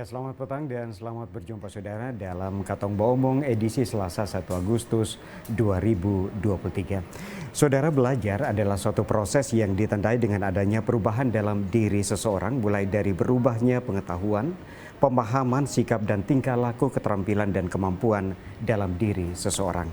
Ya, selamat petang dan selamat berjumpa saudara dalam Katong Baomong edisi Selasa 1 Agustus 2023. Saudara, belajar adalah suatu proses yang ditandai dengan adanya perubahan dalam diri seseorang, mulai dari berubahnya pengetahuan, pemahaman, sikap dan tingkah laku, keterampilan dan kemampuan dalam diri seseorang.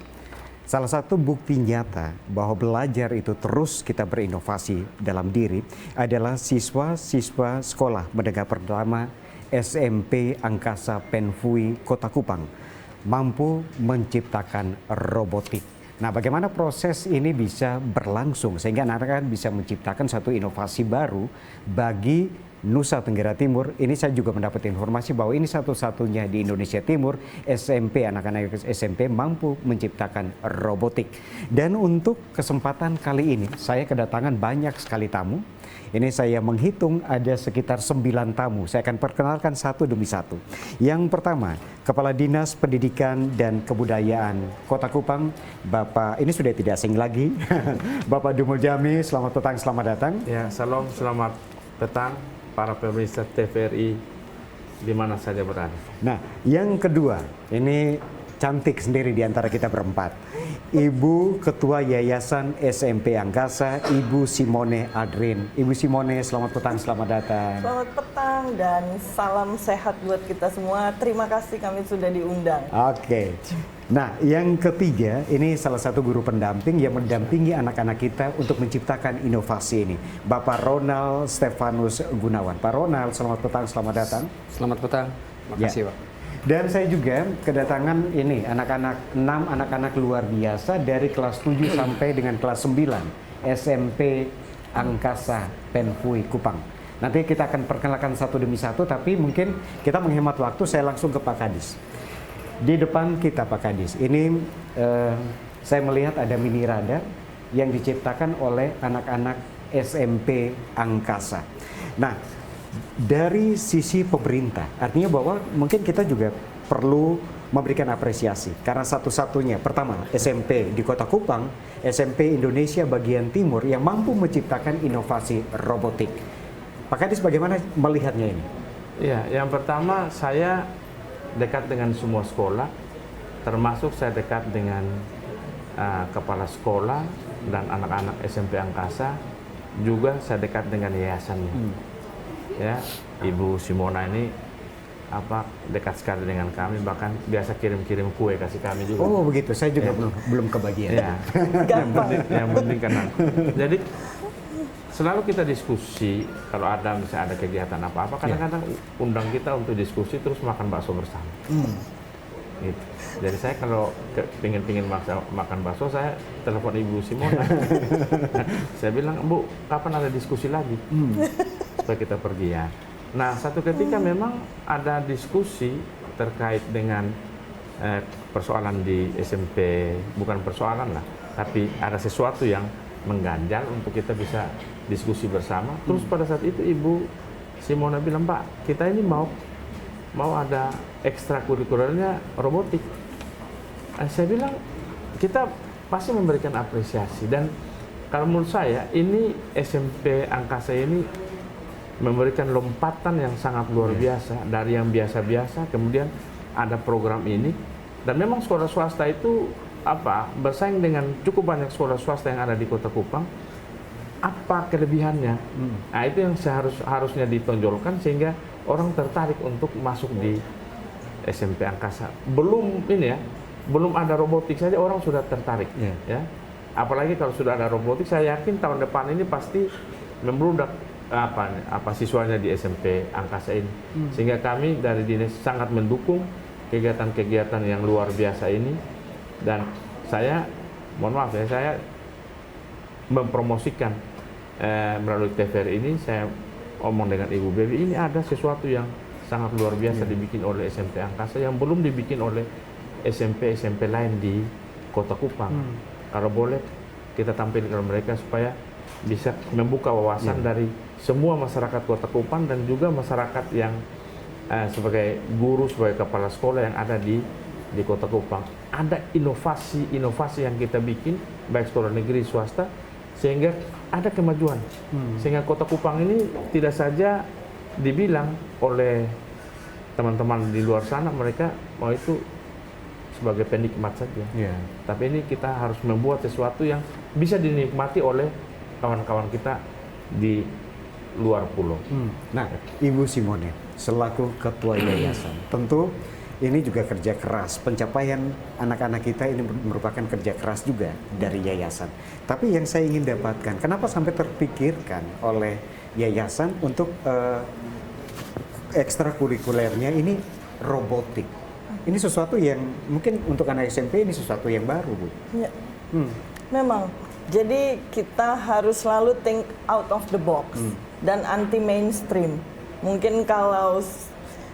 Salah satu bukti nyata bahwa belajar itu terus kita berinovasi dalam diri adalah siswa-siswa sekolah menengah pertama SMP Angkasa Penfui Kota Kupang mampu menciptakan robotik. Nah, bagaimana proses ini bisa berlangsung sehingga anak-anak bisa menciptakan satu inovasi baru bagi Nusa Tenggara Timur. Ini saya juga mendapat informasi bahwa ini satu-satunya di Indonesia Timur SMP, anak-anak SMP mampu menciptakan robotik. Dan untuk kesempatan kali ini saya kedatangan banyak sekali tamu. Ini saya menghitung ada sekitar 9 tamu. Saya akan perkenalkan satu demi satu. Yang pertama, Kepala Dinas Pendidikan dan Kebudayaan Kota Kupang, Bapak, ini sudah tidak asing lagi, Bapak Dumul Jami. Selamat petang, selamat datang. Ya, salam, selamat petang para pemirsa TVRI di mana saja berada. Nah, yang kedua, ini cantik sendiri di antara kita berempat. Ibu Ketua Yayasan SMP Angkasa, Ibu Simone Adrin. Ibu Simone, selamat petang, selamat datang. Selamat petang dan salam sehat buat kita semua. Terima kasih kami sudah diundang. Oke. Nah, yang ketiga, ini salah satu guru pendamping yang mendampingi anak-anak kita untuk menciptakan inovasi ini. Bapak Ronald Stefanus Gunawan. Pak Ronald, selamat petang, selamat datang. Selamat petang, makasih Pak. Dan saya juga kedatangan ini anak-anak 6 anak-anak luar biasa dari kelas 7 sampai dengan kelas 9 SMP Angkasa Penfui Kupang. Nanti kita akan perkenalkan satu demi satu, tapi mungkin kita menghemat waktu, saya langsung ke Pak Kadis. Di depan kita Pak Kadis, ini saya melihat ada mini radar yang diciptakan oleh anak-anak SMP Angkasa. Nah, dari sisi pemerintah, artinya bahwa mungkin kita juga perlu memberikan apresiasi karena satu-satunya, pertama SMP di Kota Kupang, SMP Indonesia bagian timur yang mampu menciptakan inovasi robotik. Pak Kadis, bagaimana melihatnya ini? Ya, yang pertama saya dekat dengan semua sekolah, termasuk saya dekat dengan kepala sekolah dan anak-anak SMP Angkasa, juga saya dekat dengan yayasannya. Ya, Ibu Simona ini dekat sekali dengan kami, bahkan biasa kirim-kirim kue kasih kami juga. Oh begitu, saya juga belum kebagian. Ya. yang penting kan. Jadi selalu kita diskusi kalau ada misalnya ada kegiatan apa-apa, kadang-kadang undang kita untuk diskusi terus makan bakso bersama. Gitu. Jadi saya kalau pingin makan bakso, saya telepon Ibu Simona. Saya bilang, Bu, kapan ada diskusi lagi? Supaya kita pergi ya. Nah, satu ketika memang ada diskusi terkait dengan persoalan di SMP, bukan persoalan lah, tapi ada sesuatu yang mengganjal untuk kita bisa diskusi bersama. Terus pada saat itu Ibu Simona bilang, Pak, kita ini mau ada ekstrakurikulernya robotik. Saya bilang, kita pasti memberikan apresiasi, dan kalau menurut saya ini SMP Angkasa ini memberikan lompatan yang sangat luar biasa dari yang biasa-biasa, kemudian ada program ini, dan memang sekolah swasta itu bersaing dengan cukup banyak sekolah swasta yang ada di Kota Kupang. Apa kelebihannya? Nah, itu yang harusnya ditonjolkan sehingga orang tertarik untuk masuk di SMP Angkasa. Belum ada robotik saja orang sudah tertarik, ya. Apalagi kalau sudah ada robotik, saya yakin tahun depan ini pasti membludak siswanya di SMP Angkasa ini. Sehingga kami dari dinas sangat mendukung kegiatan-kegiatan yang luar biasa ini, dan saya mohon maaf ya, saya mempromosikan melalui TVRI ini, saya omong dengan Ibu Bebi, ini ada sesuatu yang sangat luar biasa dibikin oleh SMP Angkasa yang belum dibikin oleh SMP lain di Kota Kupang. Kalau boleh kita tampilkan mereka supaya bisa membuka wawasan dari semua masyarakat Kota Kupang dan juga masyarakat yang sebagai guru, sebagai kepala sekolah yang ada di Kota Kupang. Ada inovasi yang kita bikin, baik sekolah negeri swasta, sehingga ada kemajuan. Sehingga Kota Kupang ini tidak saja dibilang oleh teman-teman di luar sana mereka mau itu sebagai penikmat saja. Ya. Tapi ini kita harus membuat sesuatu yang bisa dinikmati oleh kawan-kawan kita di luar pulau. Nah, Ibu Simone selaku ketua yayasan, tentu ini juga kerja keras. Pencapaian anak-anak kita ini merupakan kerja keras juga dari yayasan. Tapi yang saya ingin dapatkan, kenapa sampai terpikirkan oleh yayasan untuk ekstrakurikulernya ini robotik? Ini sesuatu yang mungkin untuk anak SMP ini sesuatu yang baru, Bu. Ya. Memang. Jadi kita harus selalu think out of the box dan anti mainstream. Mungkin kalau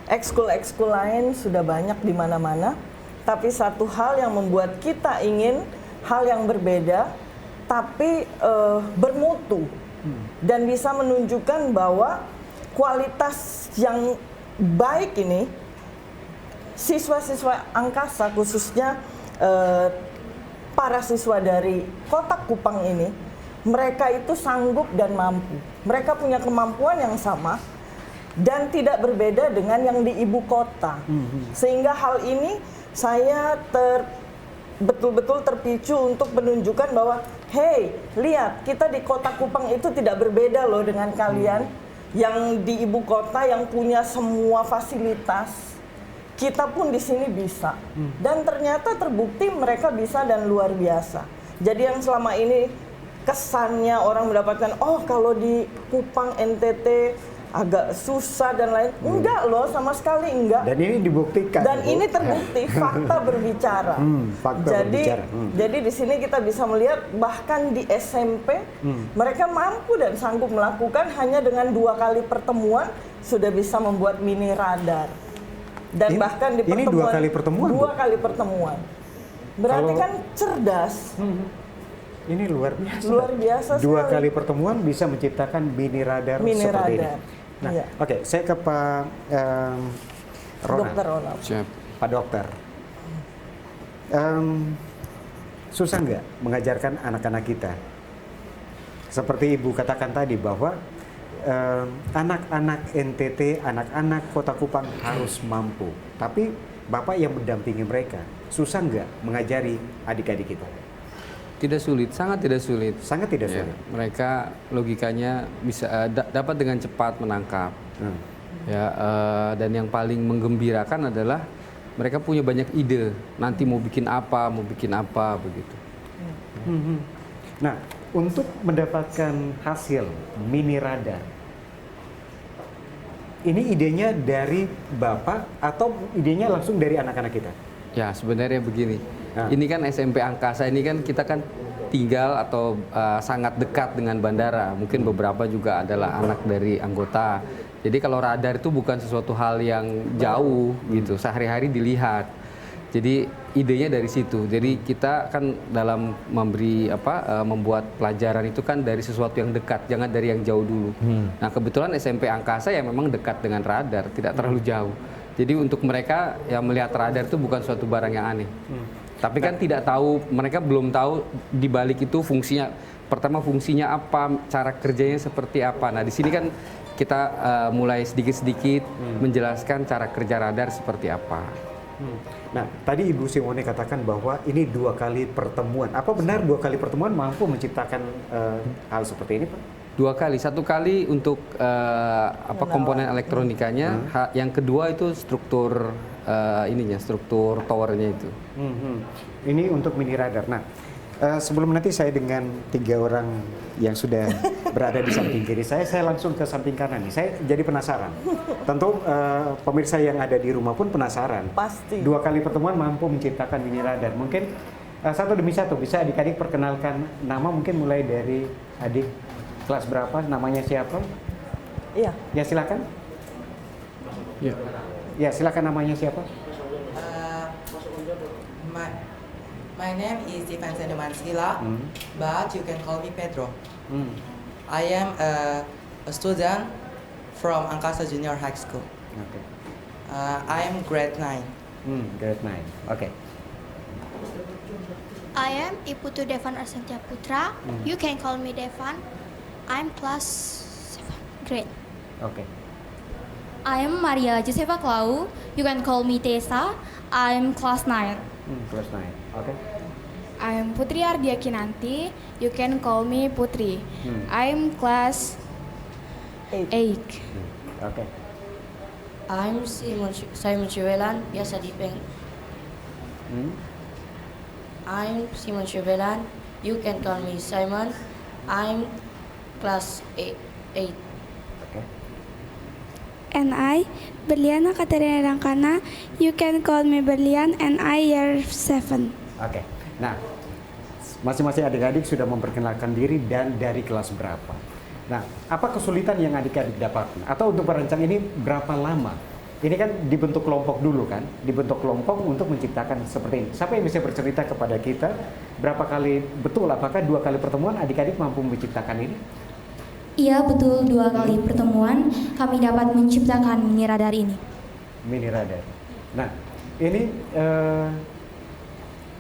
ekskul-ekskul lain sudah banyak di mana-mana, tapi satu hal yang membuat kita ingin hal yang berbeda, tapi bermutu dan bisa menunjukkan bahwa kualitas yang baik ini siswa-siswa angkasa khususnya para siswa dari Kota Kupang ini, mereka itu sanggup dan mampu. Mereka punya kemampuan yang sama dan tidak berbeda dengan yang di ibu kota. Sehingga hal ini saya betul-betul terpicu untuk menunjukkan bahwa, hey, lihat kita di Kota Kupang itu tidak berbeda loh dengan kalian yang di ibu kota yang punya semua fasilitas. Kita pun di sini bisa. Dan ternyata terbukti mereka bisa dan luar biasa. Jadi yang selama ini kesannya orang mendapatkan, oh kalau di Kupang NTT agak susah dan lain. Enggak loh, sama sekali enggak. Dan ini dibuktikan. Dan ini terbukti, fakta berbicara. Jadi di sini kita bisa melihat bahkan di SMP mereka mampu dan sanggup melakukan hanya dengan 2 kali pertemuan sudah bisa membuat mini radar. Dan bahkan di pertemuan, ini 2 kali pertemuan? 2 kali pertemuan. Berarti Kalau, kan cerdas. Ini luar biasa. Luar biasa 2 sekali. kali pertemuan bisa menciptakan mini radar seperti ini. Nah, iya. Oke, saya ke Pak Ronald. Dokter Ronald. Siap. Pak Dokter. Susah nggak mengajarkan anak-anak kita? Seperti Ibu katakan tadi bahwa anak-anak NTT, anak-anak Kota Kupang harus mampu. Tapi Bapak yang mendampingi mereka, susah nggak mengajari adik-adik kita? Tidak sulit, sangat tidak sulit. Sangat tidak Ya, sulit. mereka logikanya bisa dapat dengan cepat menangkap. Ya, dan yang paling menggembirakan adalah mereka punya banyak ide. Nanti mau bikin apa begitu. Nah, untuk mendapatkan hasil mini radar, ini idenya dari Bapak atau idenya langsung dari anak-anak kita? Ya, sebenarnya begini. Ini kan SMP Angkasa, ini kan kita kan tinggal atau sangat dekat dengan bandara. Mungkin beberapa juga adalah anak dari anggota. Jadi kalau radar itu bukan sesuatu hal yang jauh gitu, sehari-hari dilihat. Jadi idenya dari situ. Jadi kita kan dalam membuat pelajaran itu kan dari sesuatu yang dekat, jangan dari yang jauh dulu. Nah, kebetulan SMP Angkasa ya memang dekat dengan radar, tidak terlalu jauh. Jadi untuk mereka yang melihat radar itu bukan suatu barang yang aneh. Tapi kan tidak tahu, mereka belum tahu di balik itu fungsinya. Pertama fungsinya apa, cara kerjanya seperti apa. Nah, di sini kan kita mulai sedikit-sedikit menjelaskan cara kerja radar seperti apa. Nah, tadi Ibu Simone katakan bahwa ini 2 kali pertemuan. Apa benar 2 kali pertemuan mampu menciptakan hal seperti ini, Pak? 2 kali, 1 kali untuk komponen elektronikanya, yang kedua itu struktur struktur towernya itu. Ini untuk mini radar. Nah, sebelum nanti saya dengan 3 orang yang sudah berada di samping kiri saya langsung ke samping kanan nih. Saya jadi penasaran. Tentu pemirsa yang ada di rumah pun penasaran. Pasti. 2 kali pertemuan mampu menciptakan mini radar. Mungkin satu demi satu bisa adik-adik perkenalkan nama, mungkin mulai dari adik kelas berapa, namanya siapa? Iya. Ya silakan. Ya. Ya silakan, namanya siapa? My name is Ivan Sila, but you can call me Pedro. I am a student from Angkasa Junior High School. Okay. I am grade 9. Grade 9. Okay. I am Iputu Devan Arsentia Putra. You can call me Devan. I'm class 7 grade. Okay. I'm Maria Josefa Clau. You can call me Tessa. I'm class 9. Kelas 9. Oke. I'm Putri Ardia Kinanti. You can call me Putri. I'm class 8. Oke. I'm Simon Chevelan, biasa Dipeng. I'm Simon Chevelan. You can call me Simon. I'm class 8. Oke. And I, Berliana Katerina Rangkana. You can call me Berlian and I year 7. Oke. Nah, masing-masing adik-adik sudah memperkenalkan diri dan dari kelas berapa. Nah, apa kesulitan yang adik-adik dapatkan? Atau untuk merancang ini berapa lama? Ini kan dibentuk kelompok dulu kan? Dibentuk kelompok untuk menciptakan seperti ini. Siapa yang bisa bercerita kepada kita berapa kali, betul apakah 2 kali pertemuan adik-adik mampu menciptakan ini? Iya, betul, 2 kali pertemuan kami dapat menciptakan mini radar ini. Mini radar. Nah, ini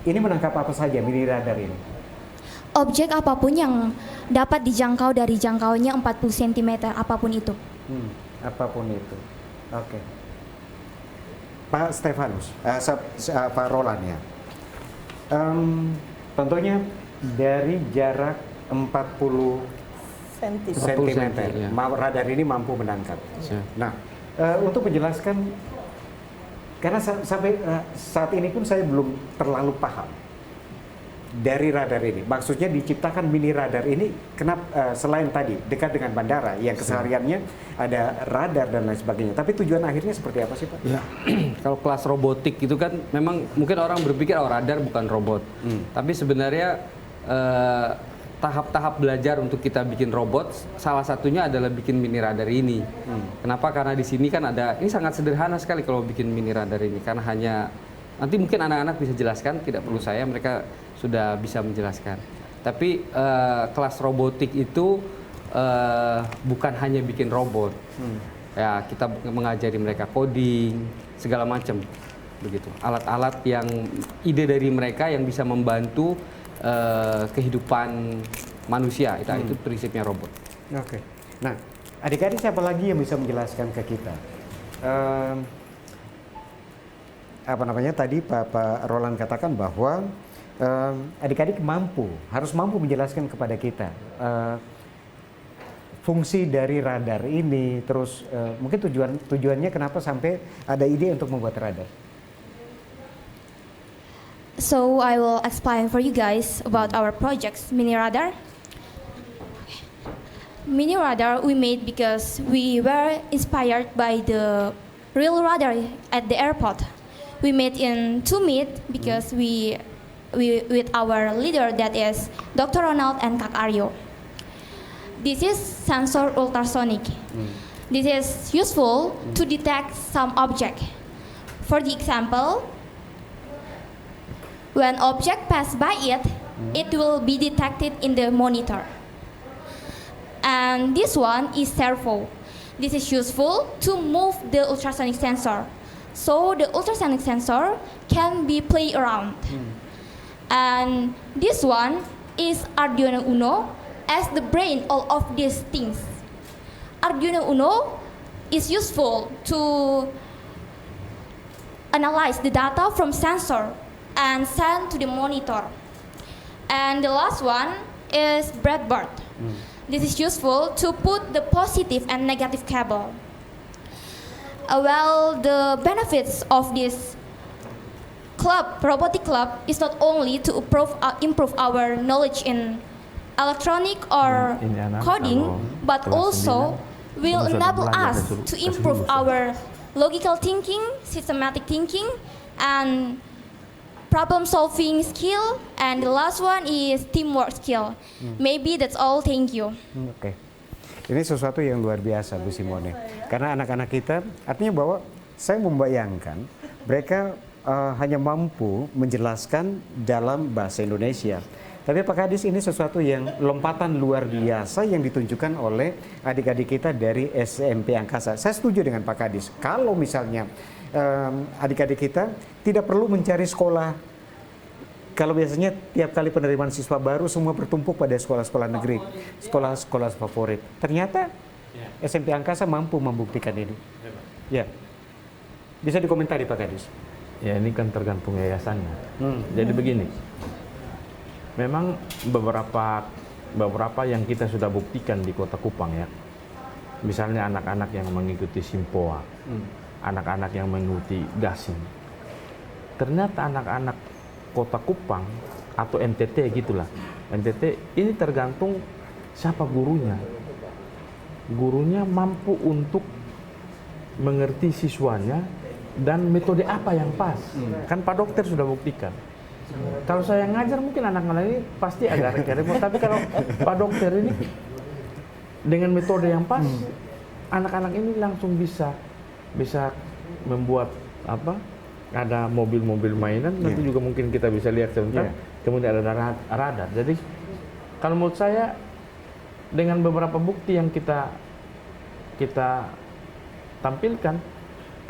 menangkap apa saja mini radar ini? Objek apapun yang dapat dijangkau dari jangkauannya 40 cm, apapun itu. Apapun itu. Oke. Pak Stefanus, Pak Roland ya. Tentunya dari jarak 40 cm, ya. radar ini mampu menangkap. Ya. Nah, untuk menjelaskan, karena sampai saat ini pun saya belum terlalu paham dari radar ini. Maksudnya diciptakan mini radar ini, kenapa selain tadi dekat dengan bandara yang kesehariannya ada radar dan lain sebagainya. Tapi tujuan akhirnya seperti apa sih Pak? Ya, kalau kelas robotik itu kan memang mungkin orang berpikir radar bukan robot. Tapi sebenarnya tahap-tahap belajar untuk kita bikin robot salah satunya adalah bikin mini radar ini. Kenapa? Karena di sini kan ini sangat sederhana sekali kalau bikin mini radar ini, karena hanya nanti mungkin anak-anak bisa jelaskan, tidak perlu saya, mereka sudah bisa menjelaskan. Tapi kelas robotik itu bukan hanya bikin robot. Ya, kita mengajari mereka coding, segala macam begitu. Alat-alat yang ide dari mereka yang bisa membantu kehidupan manusia. Itu prinsipnya robot. Oke. Nah, adik-adik siapa lagi yang bisa menjelaskan ke kita? Tadi Pak Roland katakan bahwa adik-adik harus mampu menjelaskan kepada kita fungsi dari radar ini, terus mungkin tujuannya kenapa sampai ada ide untuk membuat radar. So I will explain for you guys about our projects mini radar. Mini radar we made because we were inspired by the real radar at the airport. We made in 2 meet because we with our leader, that is Dr. Ronald and Kak Aryo. This is sensor ultrasonic. This is useful to detect some object. For the example, when object pass by it, it will be detected in the monitor. And this one is servo. This is useful to move the ultrasonic sensor. So the ultrasonic sensor can be play around. And this one is Arduino Uno as the brain of these things. Arduino Uno is useful to analyze the data from sensor and send to the monitor. And the last one is breadboard. This is useful to put the positive and negative cable. Well, the benefits of this robotic club, is not only to improve our knowledge in electronic or coding, but also will enable us to improve our logical thinking, systematic thinking, and problem-solving skill. And the last one is teamwork skill. Maybe that's all. Thank you. Oke. Ini sesuatu yang luar biasa Bu Simone. Karena anak-anak kita, artinya bahwa saya membayangkan mereka hanya mampu menjelaskan dalam bahasa Indonesia. Tapi Pak Kadis, ini sesuatu yang lompatan luar biasa yang ditunjukkan oleh adik-adik kita dari SMP Angkasa. Saya setuju dengan Pak Kadis. Kalau misalnya adik-adik kita tidak perlu mencari sekolah. Kalau biasanya tiap kali penerimaan siswa baru semua bertumpuk pada sekolah-sekolah negeri, sekolah-sekolah favorit. Ternyata SMP Angkasa mampu membuktikan ini. Ya, bisa dikomentari Pak Kadis. Ya ini kan tergantung yayasannya. Jadi begini, memang beberapa yang kita sudah buktikan di Kota Kupang ya, misalnya anak-anak yang mengikuti Simpoa, anak-anak yang mengikuti Gasing. Ternyata anak-anak Kota Kupang atau NTT gitulah, NTT ini tergantung siapa gurunya. Gurunya mampu untuk mengerti siswanya dan metode apa yang pas. Kan Pak Dokter sudah buktikan. Kalau saya ngajar mungkin anak-anak ini pasti agak repot, tapi kalau Pak Dokter ini dengan metode yang pas, anak-anak ini langsung bisa membuat apa? Ada mobil-mobil mainan, nanti juga mungkin kita bisa lihat sebentar. Kemudian ada radar. Jadi kalau menurut saya dengan beberapa bukti yang kita tampilkan,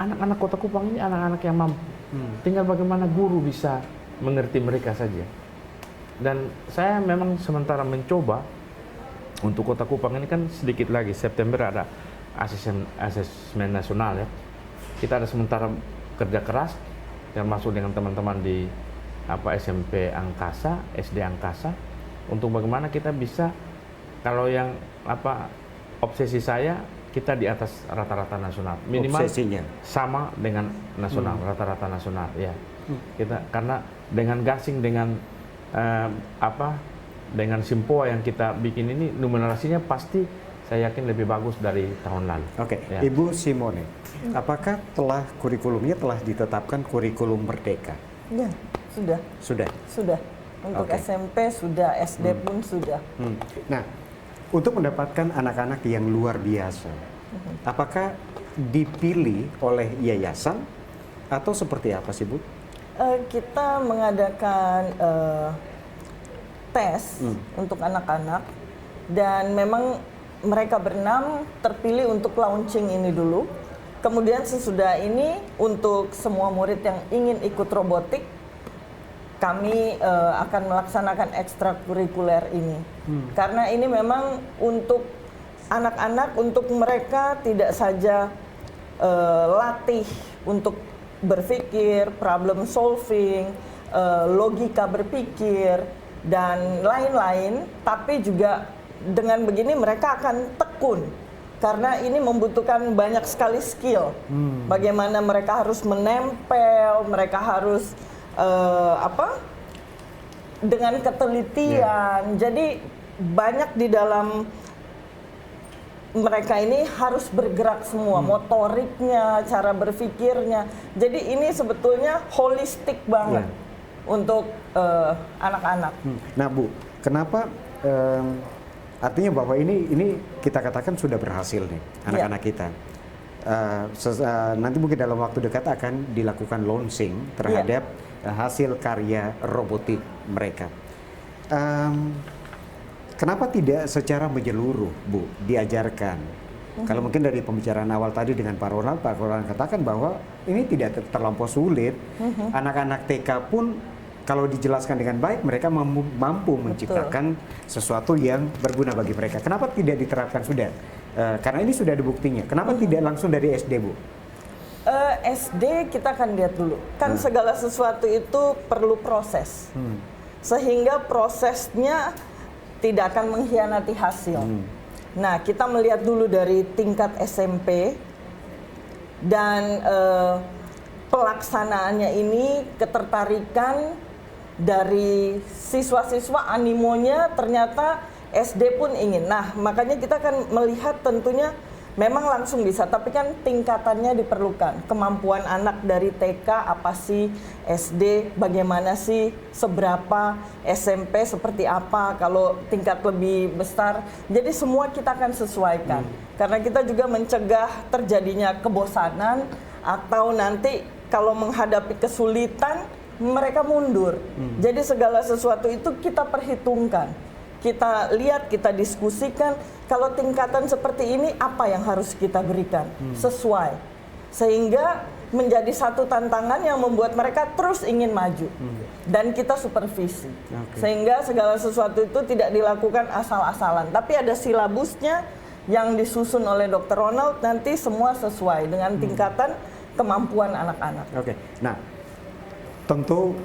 anak-anak Kota Kupang ini anak-anak yang mampu. Tinggal bagaimana guru bisa mengerti mereka saja. Dan saya memang sementara mencoba untuk Kota Kupang ini kan sedikit lagi September ada asesmen nasional ya. Kita ada sementara kerja keras termasuk dengan teman-teman di SMP Angkasa, SD Angkasa untuk bagaimana kita bisa kalau yang obsesi saya kita di atas rata-rata nasional minimal obsesinya sama dengan nasional rata-rata nasional ya. Kita karena dengan Gasing dengan dengan Simpoa yang kita bikin ini numerasinya pasti saya yakin lebih bagus dari tahun lalu. Oke, ya. Ibu Simone, apakah kurikulumnya telah ditetapkan kurikulum merdeka? Ya, sudah. Sudah. Untuk SMP sudah, SD pun sudah. Nah, untuk mendapatkan anak-anak yang luar biasa, apakah dipilih oleh yayasan atau seperti apa sih Bu? Kita mengadakan tes untuk anak-anak dan memang mereka berenam terpilih untuk launching ini dulu. Kemudian sesudah ini untuk semua murid yang ingin ikut robotik, kami akan melaksanakan ekstrakurikuler ini. Karena ini memang untuk anak-anak, untuk mereka tidak saja latih untuk berpikir, problem solving, logika berpikir, dan lain-lain, tapi juga dengan begini mereka akan tekun. Karena ini membutuhkan banyak sekali skill. Bagaimana mereka harus menempel, mereka harus dengan ketelitian. Jadi banyak di dalam mereka ini harus bergerak semua, motoriknya, cara berpikirnya. Jadi ini sebetulnya holistik banget untuk anak-anak. Nah Bu, kenapa artinya bahwa ini kita katakan sudah berhasil nih anak-anak kita. Nanti mungkin dalam waktu dekat akan dilakukan launching terhadap hasil karya robotik mereka. Kenapa tidak secara menyeluruh Bu diajarkan? Kalau mungkin dari pembicaraan awal tadi dengan Pak Ronald katakan bahwa ini tidak terlampau sulit. Anak-anak TK pun kalau dijelaskan dengan baik, mereka mampu menciptakan sesuatu yang berguna bagi mereka. Kenapa tidak diterapkan sudah? Karena ini sudah ada buktinya. Kenapa tidak langsung dari SD, Bu? SD kita akan lihat dulu. Kan segala sesuatu itu perlu proses. Sehingga prosesnya tidak akan mengkhianati hasil. Nah, kita melihat dulu dari tingkat SMP dan pelaksanaannya ini ketertarikan dari siswa-siswa, animonya ternyata SD pun ingin. Nah, makanya kita akan melihat tentunya memang langsung bisa, tapi kan tingkatannya diperlukan. Kemampuan anak dari TK apa sih, SD bagaimana sih, seberapa, SMP seperti apa, kalau tingkat lebih besar. Jadi semua kita akan sesuaikan. Karena kita juga mencegah terjadinya kebosanan atau nanti kalau menghadapi kesulitan mereka mundur. Jadi segala sesuatu itu kita perhitungkan. Kita lihat, kita diskusikan, kalau tingkatan seperti ini apa yang harus kita berikan sesuai. Sehingga menjadi satu tantangan yang membuat mereka terus ingin maju. Dan kita supervisi. Sehingga segala sesuatu itu tidak dilakukan asal-asalan, tapi ada silabusnya yang disusun oleh Dr. Ronald nanti semua sesuai dengan tingkatan kemampuan anak-anak. Oke. Nah, tentu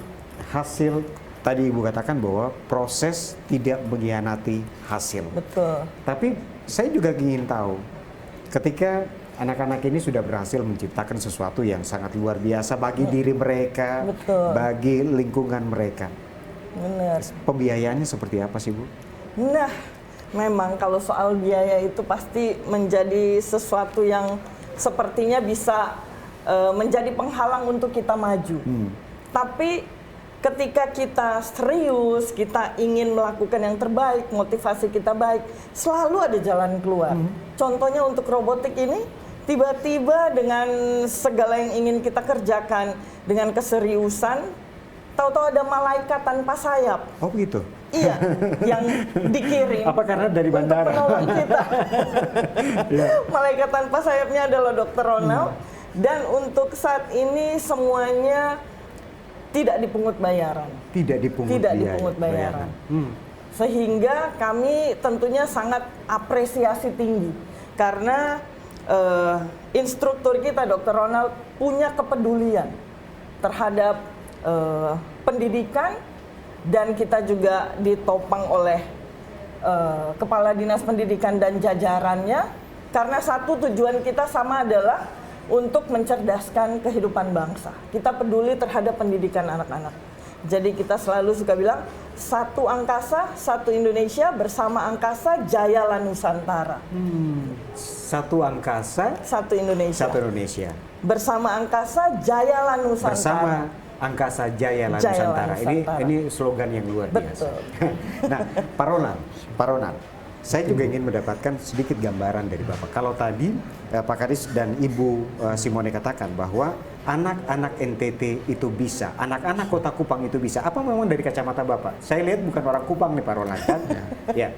hasil tadi Ibu katakan bahwa proses tidak mengkhianati hasil. Betul. Tapi saya juga ingin tahu ketika anak-anak ini sudah berhasil menciptakan sesuatu yang sangat luar biasa bagi diri mereka, Betul. bagi lingkungan mereka. Benar. Pembiayaannya seperti apa sih, Bu? Nah, memang kalau soal biaya itu pasti menjadi sesuatu yang sepertinya bisa menjadi penghalang untuk kita maju. Tapi ketika kita serius, kita ingin melakukan yang terbaik, motivasi kita baik, selalu ada jalan keluar. Contohnya untuk robotik ini, tiba-tiba dengan segala yang ingin kita kerjakan, dengan keseriusan, tahu-tahu ada malaikat tanpa sayap. Oh begitu? Iya, yang dikirim. Apa karena dari bandara? Untuk penolong kita. Malaikat tanpa sayapnya adalah Dr. Ronald. Dan untuk saat ini semuanya tidak dipungut bayaran. Tidak dipungut Tidak biaya- dipungut bayaran. Hmm. Sehingga kami tentunya sangat apresiasi tinggi. Karena instruktur kita, Dr. Ronald, punya kepedulian terhadap pendidikan. Dan kita juga ditopang oleh Kepala Dinas Pendidikan dan jajarannya. Karena satu tujuan kita sama adalah untuk mencerdaskan kehidupan bangsa. Kita peduli terhadap pendidikan anak-anak. Jadi kita selalu suka bilang, satu angkasa, satu Indonesia, bersama angkasa, jayalah Nusantara. Satu angkasa, Satu Indonesia. satu Indonesia. Bersama angkasa, jayalah Nusantara. Bersama angkasa jayalah Jayalah Nusantara. Ini slogan yang luar biasa. Betul. Nah, Pak Ronald, saya juga ingin mendapatkan sedikit gambaran dari Bapak. Kalau tadi Pak Kadis dan Ibu Simone katakan bahwa anak-anak NTT itu bisa, anak-anak Kota Kupang itu bisa. Apa memang dari kacamata Bapak? Saya lihat bukan orang Kupang nih Pak Ronald kan? Ya,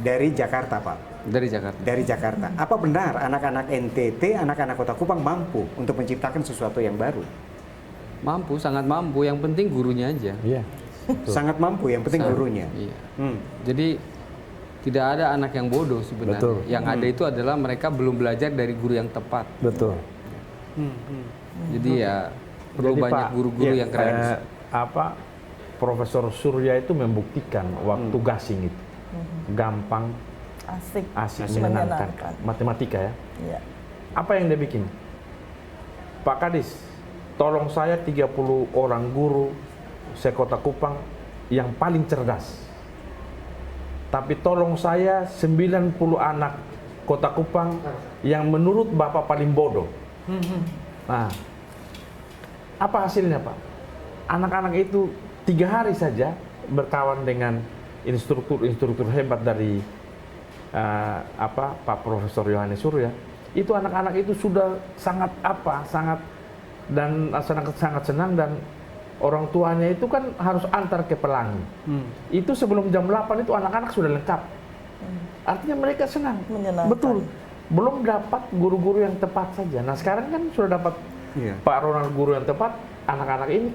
dari Jakarta Pak. Dari Jakarta. Dari Jakarta. Apa benar anak-anak NTT, anak-anak Kota Kupang mampu untuk menciptakan sesuatu yang baru? Mampu, sangat mampu. Yang penting gurunya aja. Iya. Sangat mampu, yang penting gurunya. Iya. Hmm. Jadi tidak ada anak yang bodoh sebenarnya. Betul. Yang ada itu adalah mereka belum belajar dari guru yang tepat. Betul. Jadi ya perlu Jadi, banyak Pak, guru-guru yang keren. Profesor Surya itu membuktikan waktu gasing itu gampang, Asik, asik, menyenangkan. Matematika ya. Iya. Apa yang dia bikin? Pak Kadis, tolong saya 30 orang guru sekota Kupang yang paling cerdas. Tapi tolong saya 90 anak Kota Kupang yang menurut Bapak paling bodoh. Nah, apa hasilnya Pak? Anak-anak itu 3 hari saja berkawan dengan instruktur hebat dari Pak Profesor Yohanes Surya. Itu anak-anak itu sudah sangat senang dan orang tuanya itu kan harus antar ke Pelangi. Itu sebelum jam 8 itu anak-anak sudah lengkap. Artinya mereka senang. Menyenangkan. Betul. Belum dapat guru-guru yang tepat saja. Nah sekarang kan sudah dapat Pak Ronald guru yang tepat, anak-anak ini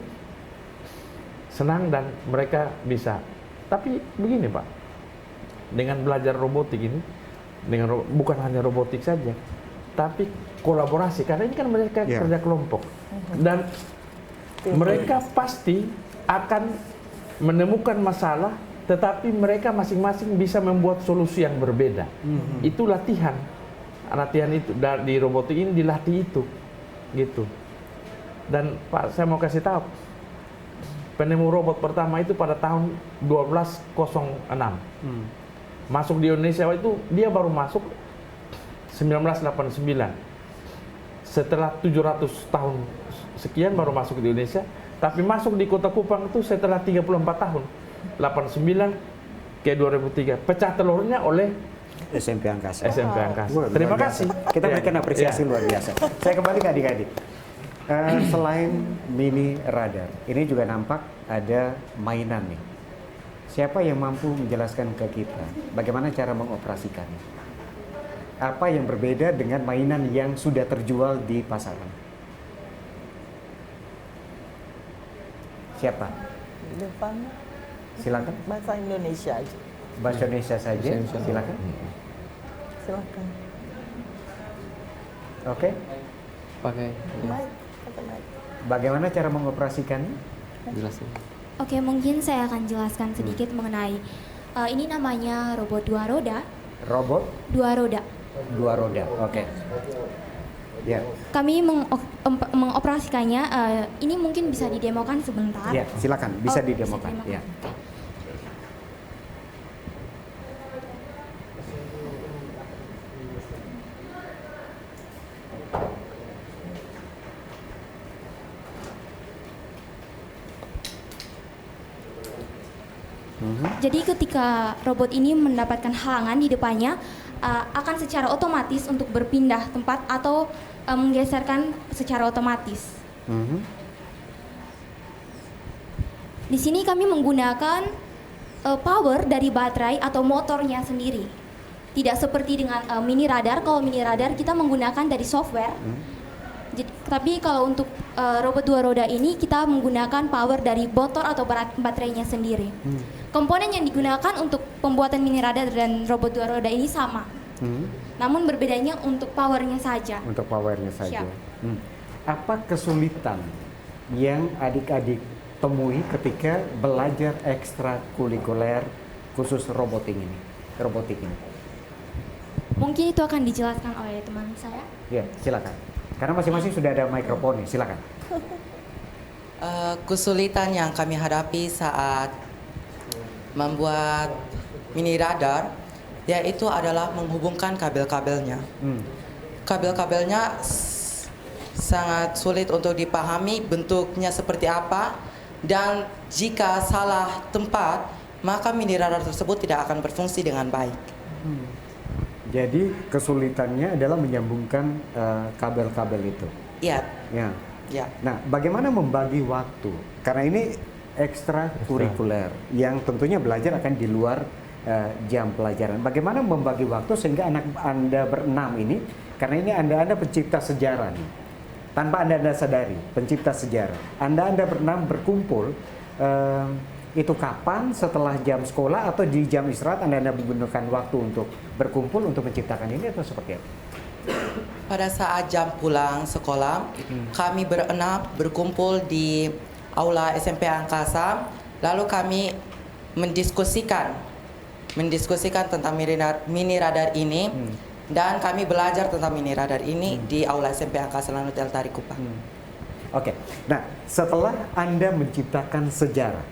senang dan mereka bisa. Tapi begini Pak, dengan belajar robotik ini, bukan hanya robotik saja, tapi kolaborasi. Karena ini kan mereka kerja kelompok. Dan mereka pasti akan menemukan masalah, tetapi mereka masing-masing bisa membuat solusi yang berbeda. Itu latihan itu di robotik ini dilatih itu, gitu. Dan Pak, saya mau kasih tahu, penemu robot pertama itu pada tahun 1206. Masuk di Indonesia itu dia baru masuk 1989. Setelah 700 tahun sekian baru masuk di Indonesia, tapi masuk di Kota Kupang itu setelah 34 tahun, 89 ke 2003. Pecah telurnya oleh SMP Angkasa. SMP Angkasa. Luar Terima biasa. kasih. Kita berikan apresiasi luar biasa. Saya kembali ke adik-adik. Selain mini radar, ini juga nampak ada mainan nih. Siapa yang mampu menjelaskan ke kita bagaimana cara mengoperasikannya? Apa yang berbeda dengan mainan yang sudah terjual di pasaran? Siapa? Depan Silakan. bahasa Indonesia aja. Bahasa Indonesia saja. Silakan. silakan. Oke. Pakai Baik, baik. Bagaimana cara mengoperasikannya? jelasin. Oke, mungkin saya akan jelaskan sedikit mengenai ini namanya robot dua roda. Robot Dua roda. dua roda. Oke. Ya. Kami mengoperasikannya. Ini mungkin bisa didemokan sebentar. Ya, silakan. Bisa Oh, didemokan. bisa Ya. didemokan. Jadi ketika robot ini mendapatkan halangan di depannya, akan secara otomatis untuk berpindah tempat atau menggeserkan secara otomatis. Di sini kami menggunakan power dari baterai atau motornya sendiri. Tidak seperti dengan mini radar. Kalau mini radar kita menggunakan dari software. Tapi kalau untuk robot dua roda ini kita menggunakan power dari motor atau baterainya sendiri. Komponen yang digunakan untuk pembuatan mini radar dan robot dua roda ini sama. Namun berbedanya untuk powernya saja. Untuk powernya saja. Siap. Apa kesulitan yang adik-adik temui ketika belajar ekstrakurikuler khusus robotik ini? Mungkin itu akan dijelaskan oleh teman saya. Ya, silakan. Karena masing-masing sudah ada mikrofon nih, silakan. Kesulitan yang kami hadapi saat membuat mini radar yaitu adalah menghubungkan kabel-kabelnya. Kabel-kabelnya sangat sulit untuk dipahami bentuknya seperti apa, dan jika salah tempat maka mini radar tersebut tidak akan berfungsi dengan baik. Jadi kesulitannya adalah menyambungkan kabel-kabel itu. Iya. Ya. Ya. Nah, bagaimana membagi waktu? Karena ini ekstrakurikuler yang tentunya belajar akan di luar jam pelajaran. Bagaimana membagi waktu sehingga anak Anda berenam ini, karena ini Anda pencipta sejarah nih. Tanpa Anda sadari, pencipta sejarah. Anda berenam berkumpul, itu kapan? Setelah jam sekolah atau di jam istirahat Anda menggunakan waktu untuk berkumpul untuk menciptakan ini atau seperti apa? Pada saat jam pulang sekolah, kami berenam berkumpul di aula SMP Angkasa, lalu kami mendiskusikan tentang mini radar ini, dan kami belajar tentang mini radar ini di aula SMP Angkasa Lanut El Tari Kupang. Oke. Nah, setelah Anda menciptakan sejarah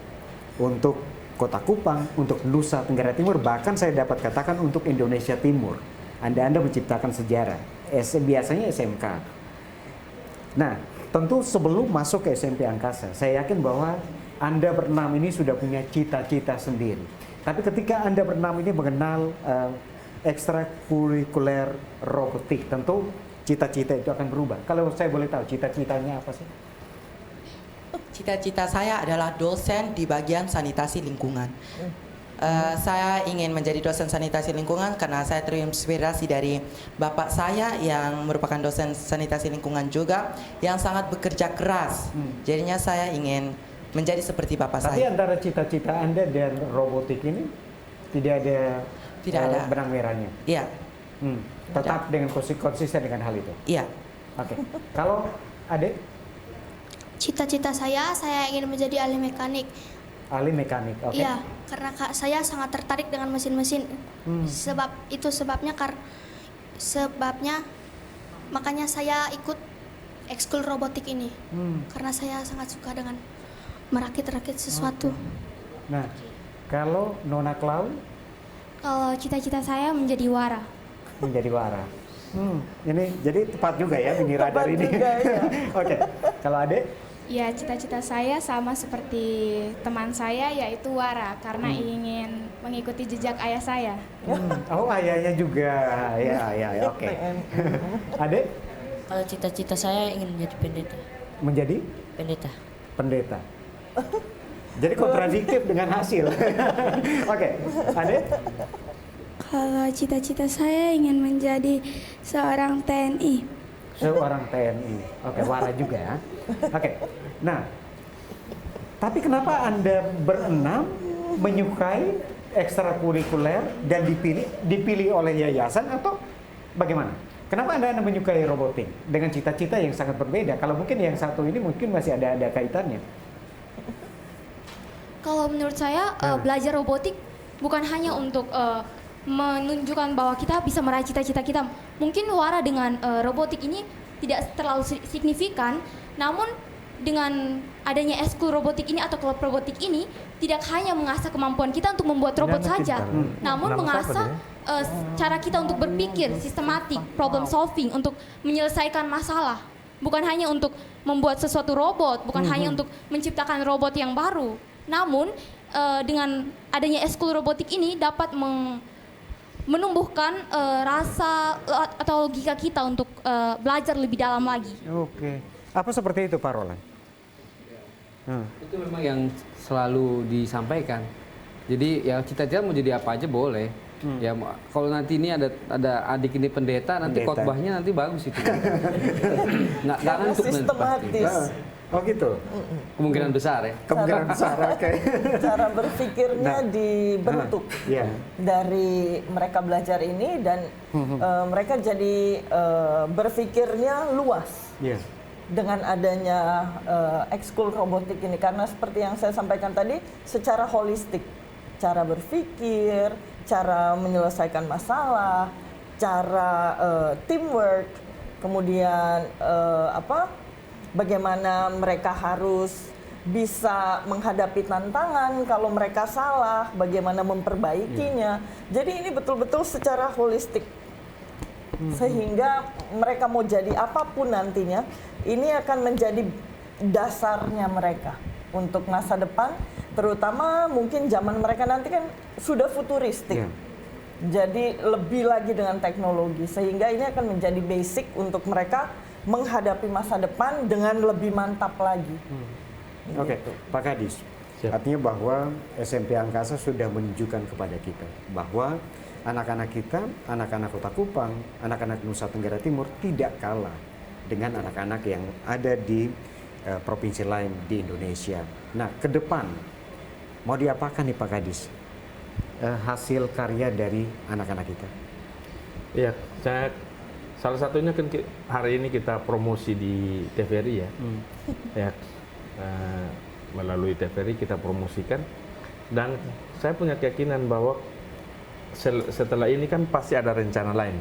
untuk Kota Kupang, untuk Nusa Tenggara Timur, bahkan saya dapat katakan untuk Indonesia Timur, Anda menciptakan sejarah. Biasanya SMK. Nah, tentu sebelum masuk ke SMP Angkasa, saya yakin bahwa Anda berenam ini sudah punya cita-cita sendiri. Tapi ketika Anda berenam ini mengenal ekstrakurikuler robotik, tentu cita-cita itu akan berubah. Kalau saya boleh tahu, cita-citanya apa sih? Cita-cita saya adalah dosen di bagian sanitasi lingkungan. Saya ingin menjadi dosen sanitasi lingkungan karena saya terinspirasi dari bapak saya yang merupakan dosen sanitasi lingkungan juga, yang sangat bekerja keras. Jadinya saya ingin menjadi seperti bapak Tapi saya. antara cita-cita Anda dan robotik ini tidak ada benang merahnya. Iya. Tetap dengan konsisten dengan hal itu. Iya. Oke. Kalau Adek, Cita-cita saya ingin menjadi ahli mekanik. ahli mekanik, oke? Iya, karena saya sangat tertarik dengan mesin-mesin. Sebabnya makanya saya ikut ekskul robotik ini. Karena saya sangat suka dengan merakit-rakit sesuatu. Nah, kalau Nona Clau Kalau cita-cita saya menjadi wara. menjadi wara. Ini jadi tepat juga ya mini radar ini. Ya. Oke. Kalau Adek, Ya, cita-cita saya sama seperti teman saya, yaitu wara, karena ingin mengikuti jejak ayah saya. oh ayahnya juga. Ya, oke. Adek Kalau cita-cita saya ingin menjadi pendeta. menjadi Pendeta. pendeta. Jadi kontradiktif dengan hasil. Oke, Adek? Kalau cita-cita saya ingin menjadi seorang TNI. Seorang TNI. Oke, wara juga ya. Oke. Nah, tapi kenapa Anda berenam menyukai ekstrakurikuler dan dipilih oleh yayasan atau bagaimana? Kenapa Anda menyukai robotik dengan cita-cita yang sangat berbeda? Kalau mungkin yang satu ini mungkin masih ada kaitannya. Kalau menurut saya belajar robotik bukan hanya untuk menunjukkan bahwa kita bisa meraih cita-cita kita. Mungkin Wara dengan robotik ini tidak terlalu signifikan, namun dengan adanya eskul robotik ini atau klub robotik ini tidak hanya mengasah kemampuan kita untuk membuat robot saja, namun mengasah cara kita untuk berpikir sistematik, problem solving, untuk menyelesaikan masalah. Bukan hanya untuk membuat sesuatu robot, bukan hanya untuk menciptakan robot yang baru, namun dengan adanya eskul robotik ini dapat menumbuhkan rasa atau logika kita untuk belajar lebih dalam lagi. Oke. Apa seperti itu, Pak Roland? Itu memang yang selalu disampaikan. Jadi ya cita-cita mau jadi apa aja boleh. Ya kalau nanti ini ada adik ini pendeta, nanti khotbahnya nanti bagus itu. nggak ngantuk nanti pasti. Oh gitu. Kemungkinan besar ya. Kemungkinan besar, oke. Cara berpikirnya dibentuk dari mereka belajar ini dan mereka jadi berpikirnya luas. Dengan adanya ekskul robotik ini, karena seperti yang saya sampaikan tadi, secara holistik, cara berpikir, cara menyelesaikan masalah, cara teamwork, kemudian bagaimana mereka harus bisa menghadapi tantangan kalau mereka salah, bagaimana memperbaikinya. Jadi ini betul-betul secara holistik. Sehingga mereka mau jadi apapun nantinya, ini akan menjadi dasarnya mereka untuk masa depan, terutama mungkin zaman mereka nanti kan sudah futuristik. Jadi lebih lagi dengan teknologi, sehingga ini akan menjadi basic untuk mereka menghadapi masa depan dengan lebih mantap lagi. Oke, Pak Kadis, artinya bahwa SMP Angkasa sudah menunjukkan kepada kita bahwa anak-anak kita, anak-anak Kota Kupang, anak-anak Nusa Tenggara Timur tidak kalah dengan anak-anak yang ada di provinsi lain di Indonesia. Nah, ke depan mau diapakan nih Pak Kadis hasil karya dari anak-anak kita? Iya, salah satunya kan hari ini kita promosi di TVRI ya. Melalui TVRI kita promosikan, dan saya punya keyakinan bahwa setelah ini kan pasti ada rencana lain.